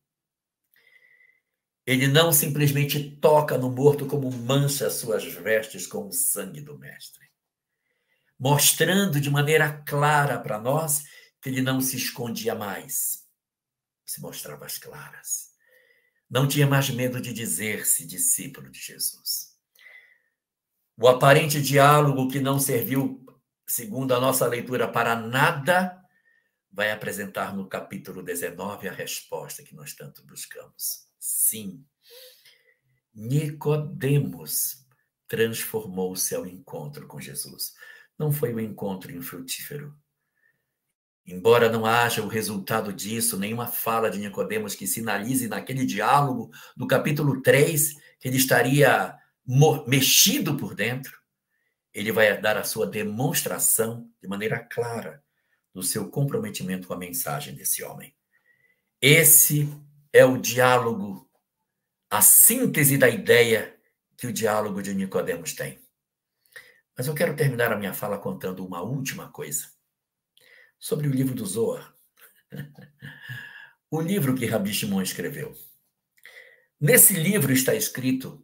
Ele não simplesmente toca no morto como mancha suas vestes com o sangue do mestre, mostrando de maneira clara para nós que ele não se escondia mais, se mostrava às claras. Não tinha mais medo de dizer-se discípulo de Jesus. O aparente diálogo que não serviu, segundo a nossa leitura, para nada, vai apresentar no capítulo 19 a resposta que nós tanto buscamos. Sim, Nicodemos transformou-se ao encontro com Jesus. Não foi um encontro infrutífero. Embora não haja o resultado disso, nenhuma fala de Nicodemos que sinalize naquele diálogo do capítulo 3 que ele estaria mexido por dentro, ele vai dar a sua demonstração de maneira clara do seu comprometimento com a mensagem desse homem. Esse é o diálogo, a síntese da ideia que o diálogo de Nicodemos tem. Mas eu quero terminar a minha fala contando uma última coisa sobre o livro do Zohar, o livro que Rabi Shimon escreveu. Nesse livro está escrito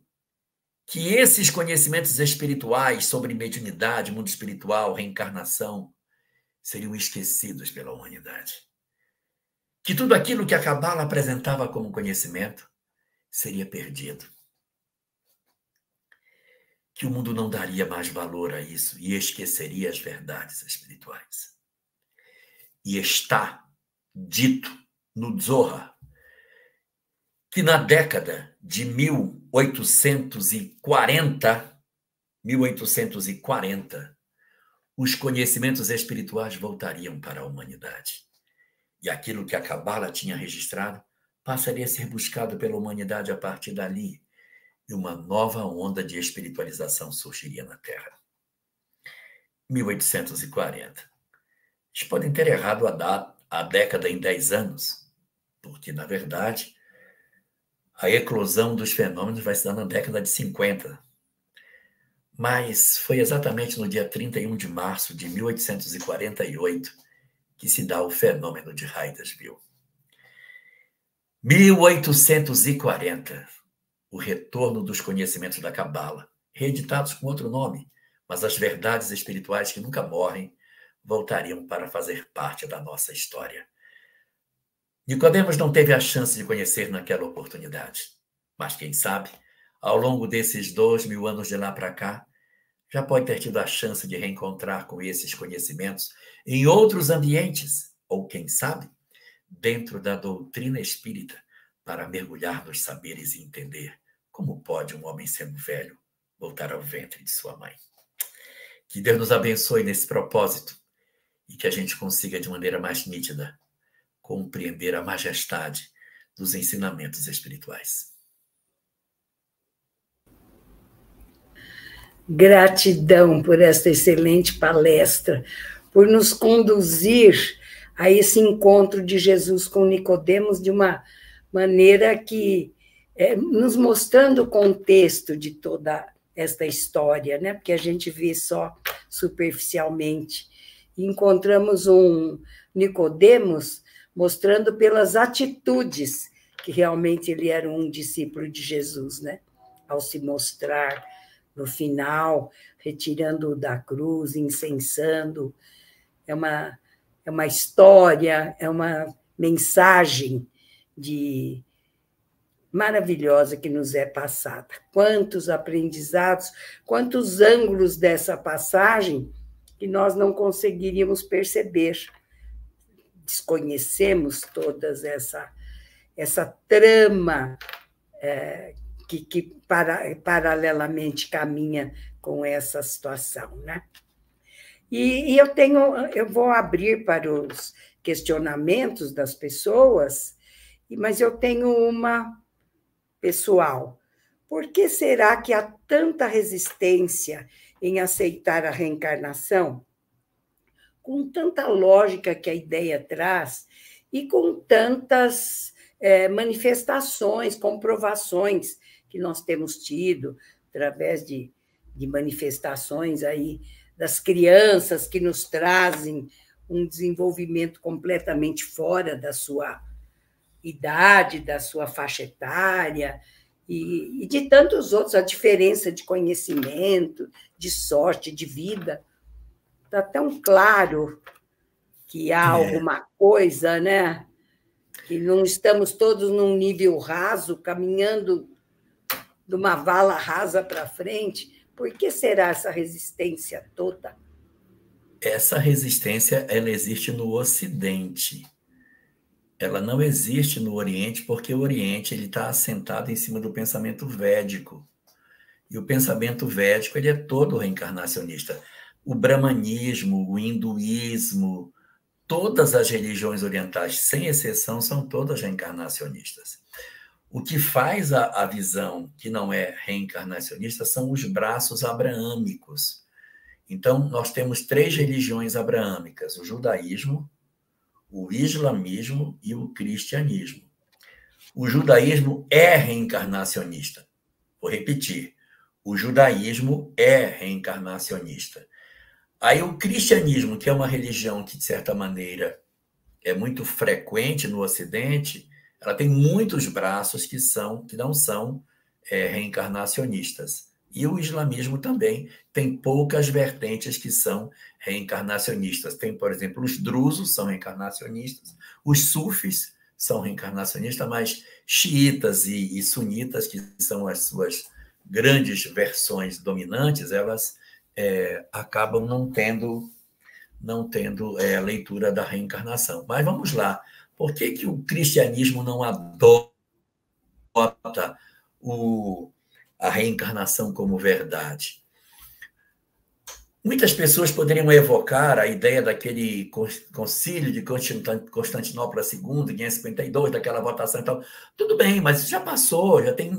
que esses conhecimentos espirituais sobre mediunidade, mundo espiritual, reencarnação, seriam esquecidos pela humanidade. Que tudo aquilo que a Cabala apresentava como conhecimento seria perdido. Que o mundo não daria mais valor a isso e esqueceria as verdades espirituais. E está dito no Zohar que na década de 1840, os conhecimentos espirituais voltariam para a humanidade. E aquilo que a Cabala tinha registrado passaria a ser buscado pela humanidade a partir dali. E uma nova onda de espiritualização surgiria na Terra. 1840. Eles podem ter errado a década em 10 anos, porque, na verdade, a eclosão dos fenômenos vai se dar na década de 50. Mas foi exatamente no dia 31 de março de 1848 que se dá o fenômeno de Hydesville. 1840, o retorno dos conhecimentos da Cabala, reeditados com outro nome, mas as verdades espirituais que nunca morrem voltariam para fazer parte da nossa história. Nicodemos não teve a chance de conhecer naquela oportunidade, mas quem sabe, ao longo desses 2000 anos de lá para cá, já pode ter tido a chance de reencontrar com esses conhecimentos em outros ambientes, ou quem sabe, dentro da doutrina espírita, para mergulhar nos saberes e entender como pode um homem sendo velho voltar ao ventre de sua mãe. Que Deus nos abençoe nesse propósito e que a gente consiga, de maneira mais nítida, compreender a majestade dos ensinamentos espirituais. Gratidão por esta excelente palestra, por nos conduzir a esse encontro de Jesus com Nicodemos de uma maneira que, nos mostrando o contexto de toda esta história, né? Porque a gente vê só superficialmente. E encontramos um Nicodemos mostrando pelas atitudes que realmente ele era um discípulo de Jesus, né? Ao se mostrar no final, retirando da cruz, incensando. É uma história, é uma mensagem maravilhosa que nos é passada. Quantos aprendizados, quantos ângulos dessa passagem que nós não conseguiríamos perceber. Desconhecemos todas essa trama que paralelamente caminha com essa situação, né? E eu vou abrir para os questionamentos das pessoas, mas eu tenho uma pessoal. Por que será que há tanta resistência em aceitar a reencarnação? Com tanta lógica que a ideia traz e com tantas manifestações, comprovações que nós temos tido através de manifestações aí das crianças que nos trazem um desenvolvimento completamente fora da sua idade, da sua faixa etária, e de tantos outros, a diferença de conhecimento, de sorte, de vida. Está tão claro que há alguma coisa, né? Que não estamos todos num nível raso, caminhando de uma vala rasa para frente. Por que será essa resistência toda? Essa resistência, ela existe no Ocidente. Ela não existe no Oriente, porque o Oriente está assentado em cima do pensamento védico. E o pensamento védico ele é todo reencarnacionista. O brahmanismo, o hinduísmo, todas as religiões orientais, sem exceção, são todas reencarnacionistas. O que faz a visão que não é reencarnacionista são os braços abraâmicos. Então, nós temos 3 religiões abraâmicas: o judaísmo, o islamismo e o cristianismo. O judaísmo é reencarnacionista. Vou repetir. O judaísmo é reencarnacionista. Aí o cristianismo, que é uma religião que, de certa maneira, é muito frequente no Ocidente, ela tem muitos braços que não são reencarnacionistas. E o islamismo também tem poucas vertentes que são reencarnacionistas. Tem, por exemplo, os drusos são reencarnacionistas, os sufis são reencarnacionistas, mas xiitas e sunitas, que são as suas grandes versões dominantes, elas acabam não tendo a leitura da reencarnação. Mas vamos lá. Por que o cristianismo não adota a reencarnação como verdade? Muitas pessoas poderiam evocar a ideia daquele concílio de Constantinopla II, 552, daquela votação e tal. Tudo bem, mas isso já passou, já tem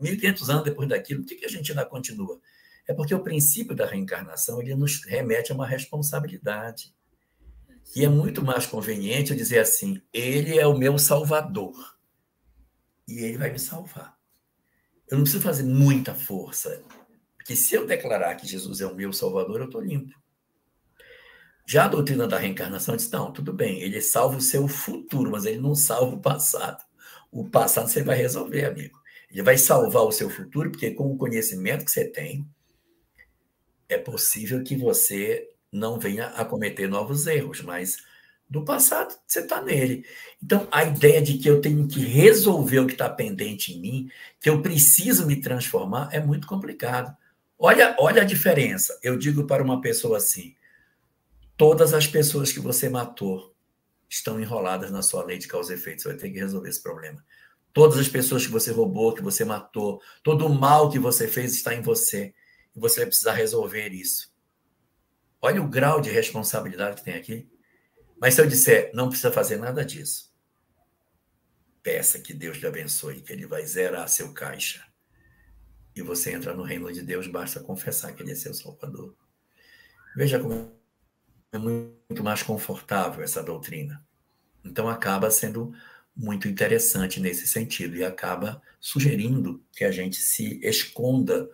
1.500 anos depois daquilo. Por que a gente ainda continua? É porque o princípio da reencarnação ele nos remete a uma responsabilidade. E é muito mais conveniente eu dizer assim: ele é o meu salvador e ele vai me salvar. Eu não preciso fazer muita força, porque se eu declarar que Jesus é o meu salvador, eu estou limpo. Já a doutrina da reencarnação diz: não, tudo bem, ele salva o seu futuro, mas ele não salva o passado. O passado você vai resolver, amigo. Ele vai salvar o seu futuro, porque com o conhecimento que você tem, é possível que você não venha a cometer novos erros, mas do passado você está nele. Então, a ideia de que eu tenho que resolver o que está pendente em mim, que eu preciso me transformar, é muito complicado. Olha a diferença. Eu digo para uma pessoa assim: todas as pessoas que você matou estão enroladas na sua lei de causa e efeito. Você vai ter que resolver esse problema. Todas as pessoas que você roubou, que você matou, todo o mal que você fez está em você. E você vai precisar resolver isso. Olha o grau de responsabilidade que tem aqui. Mas se eu disser: não precisa fazer nada disso, peça que Deus lhe abençoe, que ele vai zerar seu caixa. E você entra no reino de Deus, basta confessar que ele é seu salvador. Veja como é muito mais confortável essa doutrina. Então acaba sendo muito interessante nesse sentido e acaba sugerindo que a gente se esconda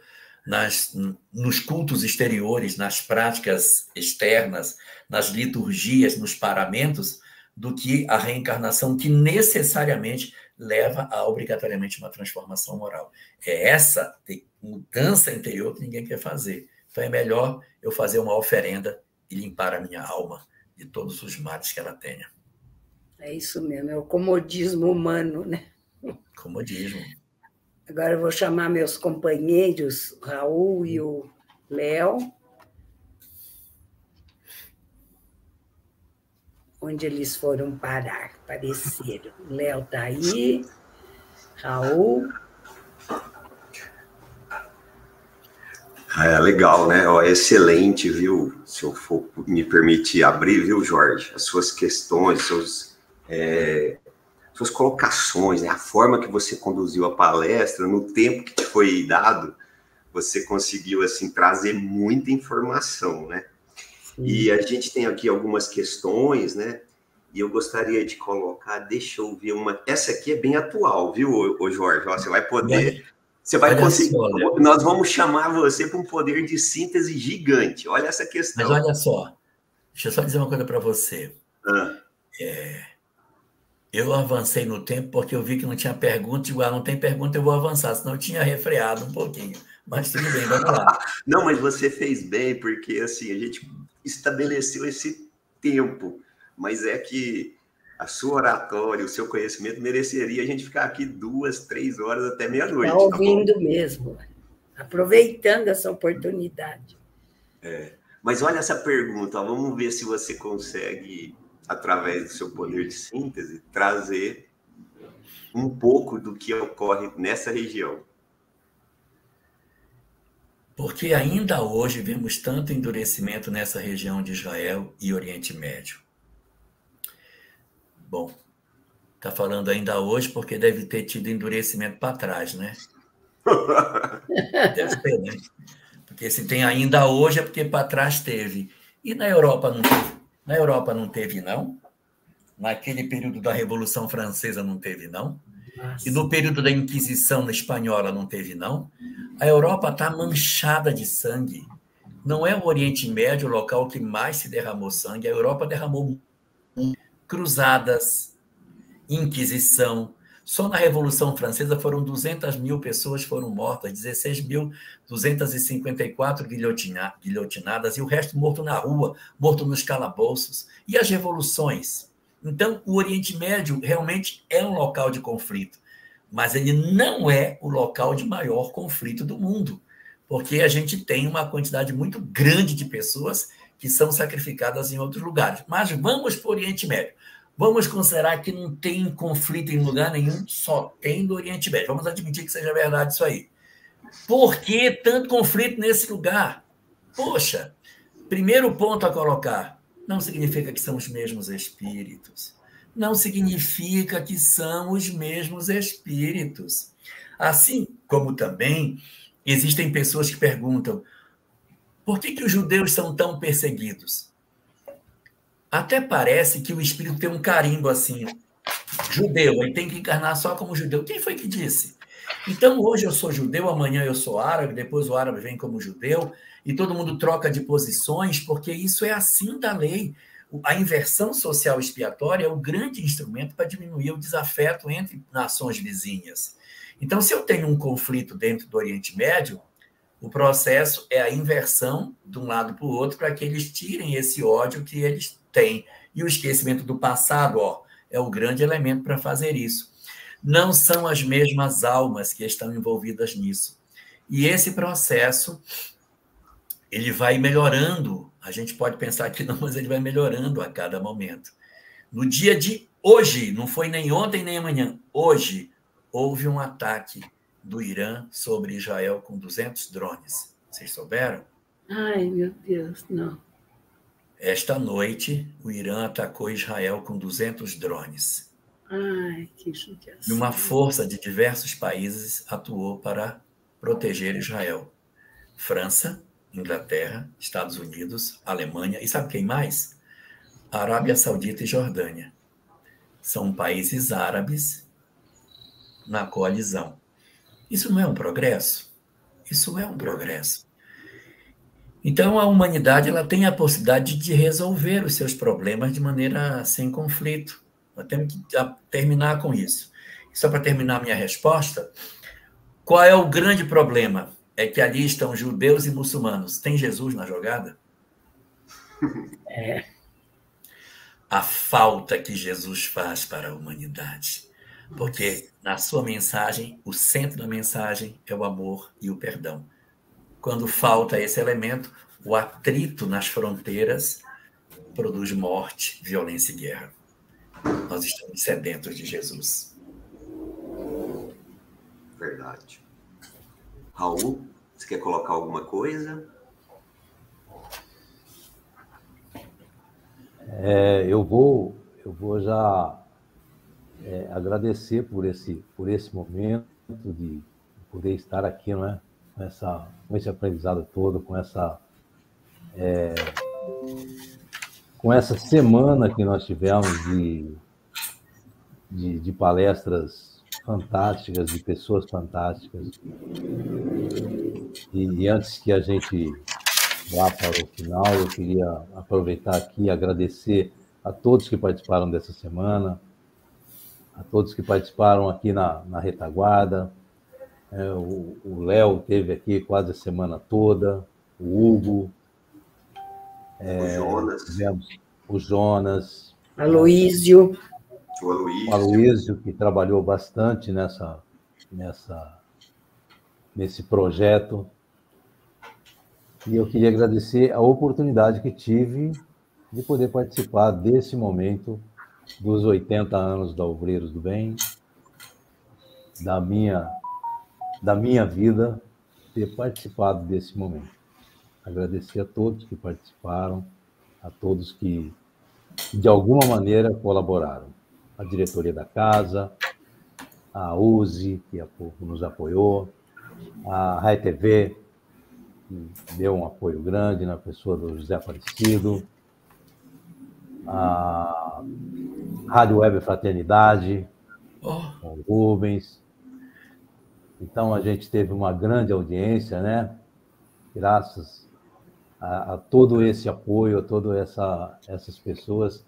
nos cultos exteriores, nas práticas externas, nas liturgias, nos paramentos, do que a reencarnação, que necessariamente leva a obrigatoriamente uma transformação moral. É essa mudança interior que ninguém quer fazer. Então é melhor eu fazer uma oferenda e limpar a minha alma de todos os males que ela tenha. É isso mesmo, é o comodismo humano, né? Comodismo. Agora eu vou chamar meus companheiros, o Raul e o Léo. Onde eles foram parar, apareceram. O Léo está aí, Raul. É legal, né? Ó, excelente, viu? Se eu for me permitir abrir, viu, Jorge? As suas questões, suas colocações, né? A forma que você conduziu a palestra, no tempo que te foi dado, você conseguiu, assim, trazer muita informação, né? Sim. E a gente tem aqui algumas questões, né? E eu gostaria de colocar, deixa eu ver uma... Essa aqui é bem atual, viu, ô Jorge? Ó, você vai poder... Você vai conseguir... Só, nós vamos chamar você para um poder de síntese gigante. Olha essa questão. Mas olha só, deixa eu só dizer uma coisa para você. Eu avancei no tempo porque eu vi que não tinha pergunta, igual não tem pergunta, eu vou avançar, senão eu tinha refreado um pouquinho. Mas tudo bem, vamos lá. Não, mas você fez bem, porque assim, a gente estabeleceu esse tempo, mas é que a sua oratória, o seu conhecimento mereceria a gente ficar aqui 2, 3 horas até meia-noite. Está ouvindo mesmo, aproveitando essa oportunidade. Mas olha essa pergunta, ó, vamos ver se você consegue, através do seu poder de síntese, trazer um pouco do que ocorre nessa região. Porque ainda hoje vemos tanto endurecimento nessa região de Israel e Oriente Médio. Bom, está falando ainda hoje porque deve ter tido endurecimento para trás, né? Deve ser, né? Porque se tem ainda hoje é porque para trás teve. E na Europa não teve? Na Europa não teve, não? Naquele período da Revolução Francesa não teve, não? Nossa. E no período da Inquisição espanhola não teve, não? A Europa está manchada de sangue. Não é o Oriente Médio o local que mais se derramou sangue. A Europa derramou cruzadas, Inquisição. Só na Revolução Francesa foram 200 mil pessoas foram mortas, 16.254 guilhotinadas e o resto morto na rua, morto nos calabouços. E as revoluções? Então, o Oriente Médio realmente é um local de conflito, mas ele não é o local de maior conflito do mundo, porque a gente tem uma quantidade muito grande de pessoas que são sacrificadas em outros lugares. Mas vamos para o Oriente Médio. Vamos considerar que não tem conflito em lugar nenhum, só tem no Oriente Médio. Vamos admitir que seja verdade isso aí. Por que tanto conflito nesse lugar? Poxa, primeiro ponto a colocar, não significa que são os mesmos espíritos. Não significa que são os mesmos espíritos. Assim como também existem pessoas que perguntam por que os judeus são tão perseguidos? Até parece que o espírito tem um carimbo assim, judeu, ele tem que encarnar só como judeu. Quem foi que disse? Então, hoje eu sou judeu, amanhã eu sou árabe, depois o árabe vem como judeu, e todo mundo troca de posições, porque isso é assim da lei. A inversão social expiatória é o grande instrumento para diminuir o desafeto entre nações vizinhas. Então, se eu tenho um conflito dentro do Oriente Médio, o processo é a inversão de um lado para o outro para que eles tirem esse ódio que eles têm. E o esquecimento do passado, ó, é o grande elemento para fazer isso. Não são as mesmas almas que estão envolvidas nisso. E esse processo, ele vai melhorando. A gente pode pensar que não, mas ele vai melhorando a cada momento. No dia de hoje, não foi nem ontem nem amanhã, hoje, houve um ataque do Irã sobre Israel com 200 drones. Vocês souberam? Ai, meu Deus, não. Esta noite, o Irã atacou Israel com 200 drones. Ai, que judiação. E uma força de diversos países atuou para proteger Israel. França, Inglaterra, Estados Unidos, Alemanha e sabe quem mais? Arábia Saudita e Jordânia. São países árabes na coalizão. Isso não é um progresso? Isso é um progresso. Então, a humanidade ela tem a possibilidade de resolver os seus problemas de maneira sem conflito. Nós temos que terminar com isso. E só para terminar a minha resposta, qual é o grande problema? É que ali estão judeus e muçulmanos. Tem Jesus na jogada? É. A falta que Jesus faz para a humanidade. Porque na sua mensagem, o centro da mensagem é o amor e o perdão. Quando falta esse elemento, o atrito nas fronteiras produz morte, violência e guerra. Nós estamos sedentos de Jesus. Verdade. Raul, você quer colocar alguma coisa? Eu vou já agradecer por esse momento de poder estar aqui, né? Com esse aprendizado todo, com essa semana que nós tivemos de palestras fantásticas, de pessoas fantásticas. E antes que a gente vá para o final, eu queria aproveitar aqui e agradecer a todos que participaram dessa semana, a todos que participaram aqui na retaguarda. O Léo esteve aqui quase a semana toda, o Hugo, tivemos o Jonas, Aloísio. O Aloísio, que trabalhou bastante nesse projeto. E eu queria agradecer a oportunidade que tive de poder participar desse momento dos 80 anos da Obreiros do Bem, da minha vida, ter participado desse momento. Agradecer a todos que participaram, a todos que, de alguma maneira, colaboraram. A diretoria da casa, a USE, que há pouco nos apoiou, a Rai TV, que deu um apoio grande na pessoa do José Aparecido, a Rádio Web Fraternidade, com o Rubens. Então, a gente teve uma grande audiência, né? Graças a todo esse apoio, a todas essas pessoas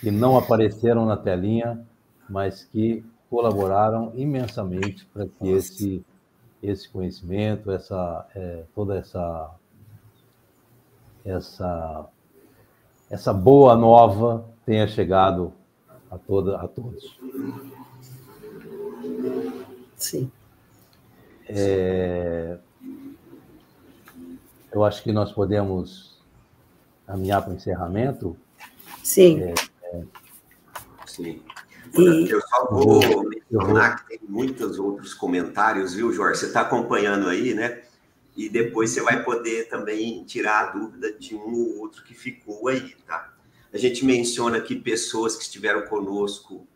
que não apareceram na telinha, mas que colaboraram imensamente para que esse conhecimento, toda essa boa nova tenha chegado a todos. Sim. Eu acho que nós podemos caminhar para o encerramento. Sim. Sim. Eu só vou mencionar que tem muitos outros comentários, viu, Jorge? Você está acompanhando aí, né? E depois você vai poder também tirar a dúvida de um ou outro que ficou aí, tá? A gente menciona aqui pessoas que estiveram conosco,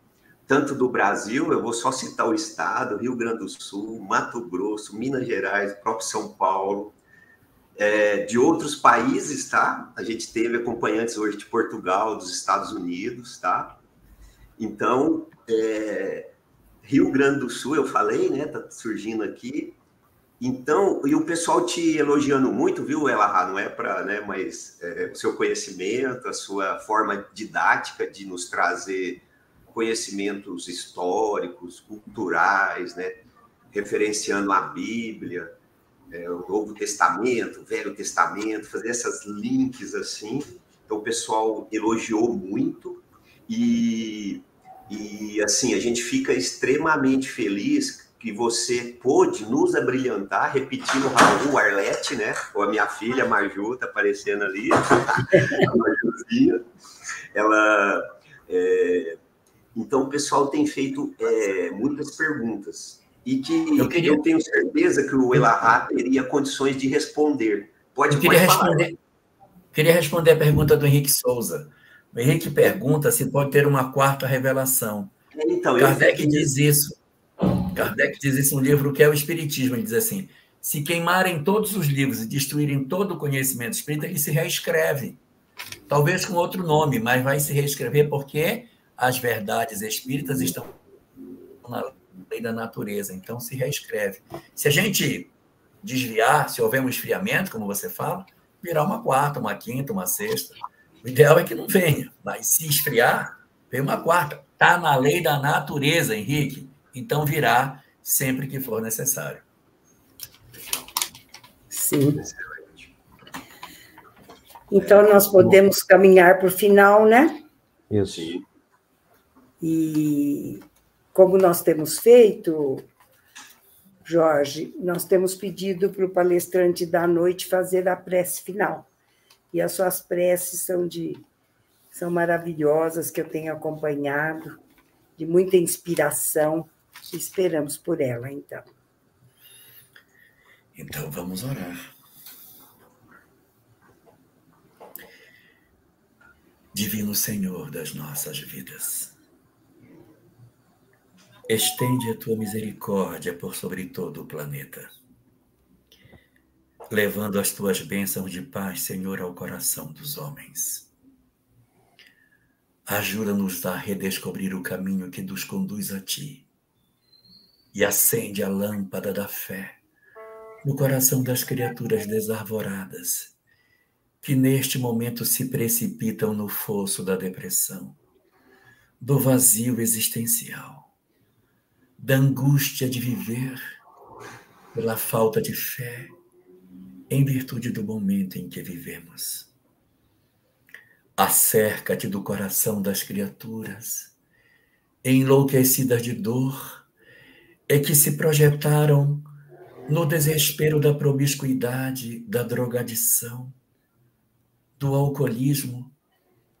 tanto do Brasil, eu vou só citar o estado, Rio Grande do Sul, Mato Grosso, Minas Gerais, próprio São Paulo, de outros países, tá? A gente teve acompanhantes hoje de Portugal, dos Estados Unidos, tá? Então, Rio Grande do Sul, eu falei, né? Tá surgindo aqui. Então, e o pessoal te elogiando muito, viu, Elahá? Não é para, né? Mas o seu conhecimento, a sua forma didática de nos trazer conhecimentos históricos, culturais, né? Referenciando a Bíblia, o Novo Testamento, o Velho Testamento, fazer essas links assim. Então, o pessoal elogiou muito e assim, a gente fica extremamente feliz que você pôde nos abrilhantar, repetindo o Raul Arlete, né? Ou a minha filha, a Maju, está aparecendo ali, a Majuzinha. Ela... Então, o pessoal tem feito muitas perguntas e que eu tenho certeza que o Elahá teria condições de responder. Pode falar. Queria responder a pergunta do Henrique Souza. O Henrique pergunta se pode ter uma quarta revelação. Então, Kardec diz isso. Kardec diz isso no livro que é o Espiritismo. Ele diz assim, se queimarem todos os livros e destruírem todo o conhecimento espírita, ele se reescreve. Talvez com outro nome, mas vai se reescrever porque as verdades espíritas estão na lei da natureza, então se reescreve. Se a gente desviar, se houver um esfriamento, como você fala, virá uma quarta, uma quinta, uma sexta. O ideal é que não venha, mas se esfriar, vem uma quarta. Está na lei da natureza, Henrique, então virá sempre que for necessário. Sim. Então, nós podemos caminhar para o final, né? Isso. E como nós temos feito, Jorge, nós temos pedido para o palestrante da noite fazer a prece final. E as suas preces são maravilhosas, que eu tenho acompanhado, de muita inspiração. Esperamos por ela, então. Então, vamos orar. Divino Senhor das nossas vidas, estende a tua misericórdia por sobre todo o planeta, levando as tuas bênçãos de paz, Senhor, ao coração dos homens. Ajuda-nos a redescobrir o caminho que nos conduz a ti e acende a lâmpada da fé no coração das criaturas desarvoradas que neste momento se precipitam no fosso da depressão, do vazio existencial, da angústia de viver pela falta de fé em virtude do momento em que vivemos. Acerca-te do coração das criaturas, enlouquecidas de dor, e que se projetaram no desespero da promiscuidade, da drogadição, do alcoolismo,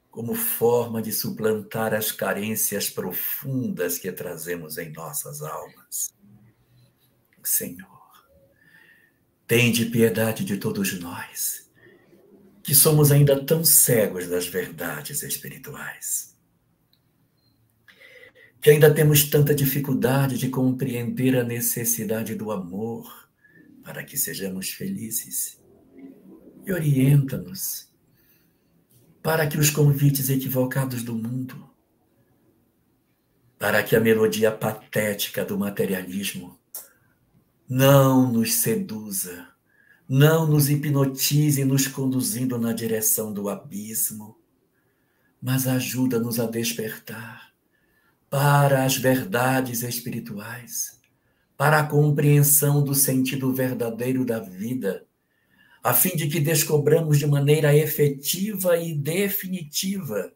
como forma de suplantar as carências profundas que trazemos em nossas almas. Senhor, tende piedade de todos nós, que somos ainda tão cegos das verdades espirituais, que ainda temos tanta dificuldade de compreender a necessidade do amor para que sejamos felizes. E orienta-nos para que os convites equivocados do mundo, para que a melodia patética do materialismo não nos seduza, não nos hipnotize, nos conduzindo na direção do abismo, mas ajuda-nos a despertar para as verdades espirituais, para a compreensão do sentido verdadeiro da vida, a fim de que descobramos de maneira efetiva e definitiva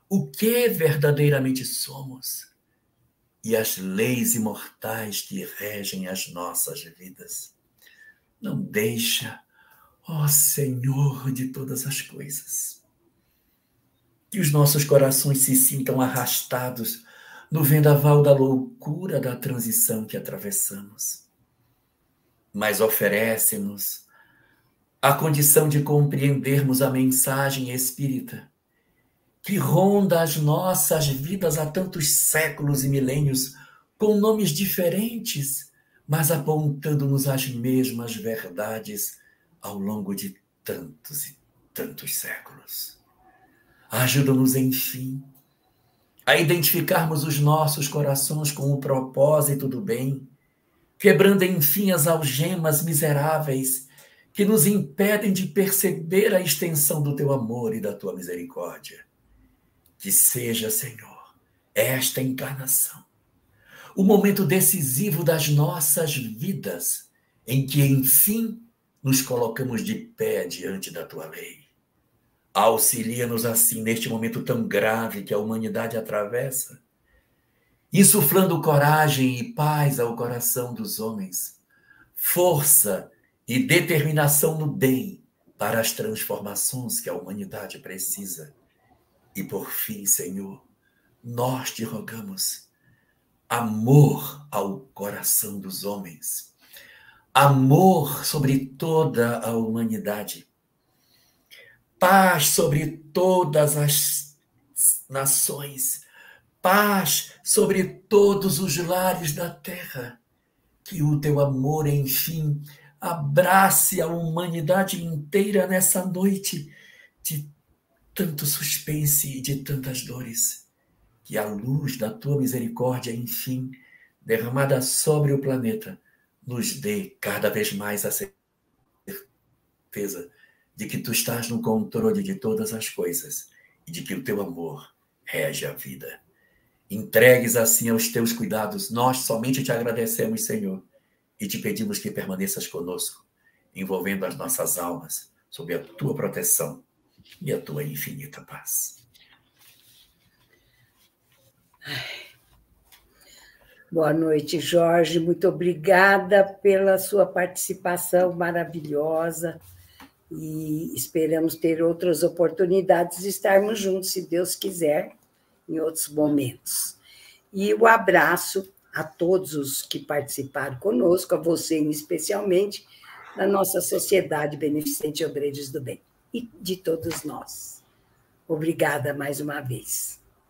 o que verdadeiramente somos e as leis imortais que regem as nossas vidas. Não deixa, ó Senhor de todas as coisas, que os nossos corações se sintam arrastados no vendaval da loucura da transição que atravessamos, mas oferece-nos a condição de compreendermos a mensagem espírita que ronda as nossas vidas há tantos séculos e milênios, com nomes diferentes, mas apontando-nos as mesmas verdades ao longo de tantos e tantos séculos. Ajuda-nos, enfim, a identificarmos os nossos corações com o propósito do bem, quebrando, enfim, as algemas miseráveis que nos impedem de perceber a extensão do teu amor e da tua misericórdia. Que seja, Senhor, esta encarnação o momento decisivo das nossas vidas, em que, enfim, nos colocamos de pé diante da tua lei. Auxilia-nos assim neste momento tão grave que a humanidade atravessa, insuflando coragem e paz ao coração dos homens, força e determinação no bem para as transformações que a humanidade precisa. E por fim, Senhor, nós te rogamos amor ao coração dos homens, amor sobre toda a humanidade, paz sobre todas as nações, paz sobre todos os lares da terra, que o teu amor, enfim, abrace a humanidade inteira nessa noite de tanto suspense e de tantas dores, que a luz da tua misericórdia, enfim, derramada sobre o planeta, nos dê cada vez mais a certeza de que tu estás no controle de todas as coisas e de que o teu amor rege a vida. Entregues assim aos teus cuidados, nós somente te agradecemos, Senhor, e te pedimos que permaneças conosco, envolvendo as nossas almas sob a tua proteção e a tua infinita paz. Boa noite, Jorge. Muito obrigada pela sua participação maravilhosa e esperamos ter outras oportunidades de estarmos juntos, se Deus quiser, em outros momentos. E o abraço a todos os que participaram conosco, a você especialmente, da nossa Sociedade Beneficente Obreiros do Bem e de todos nós. Obrigada mais uma vez.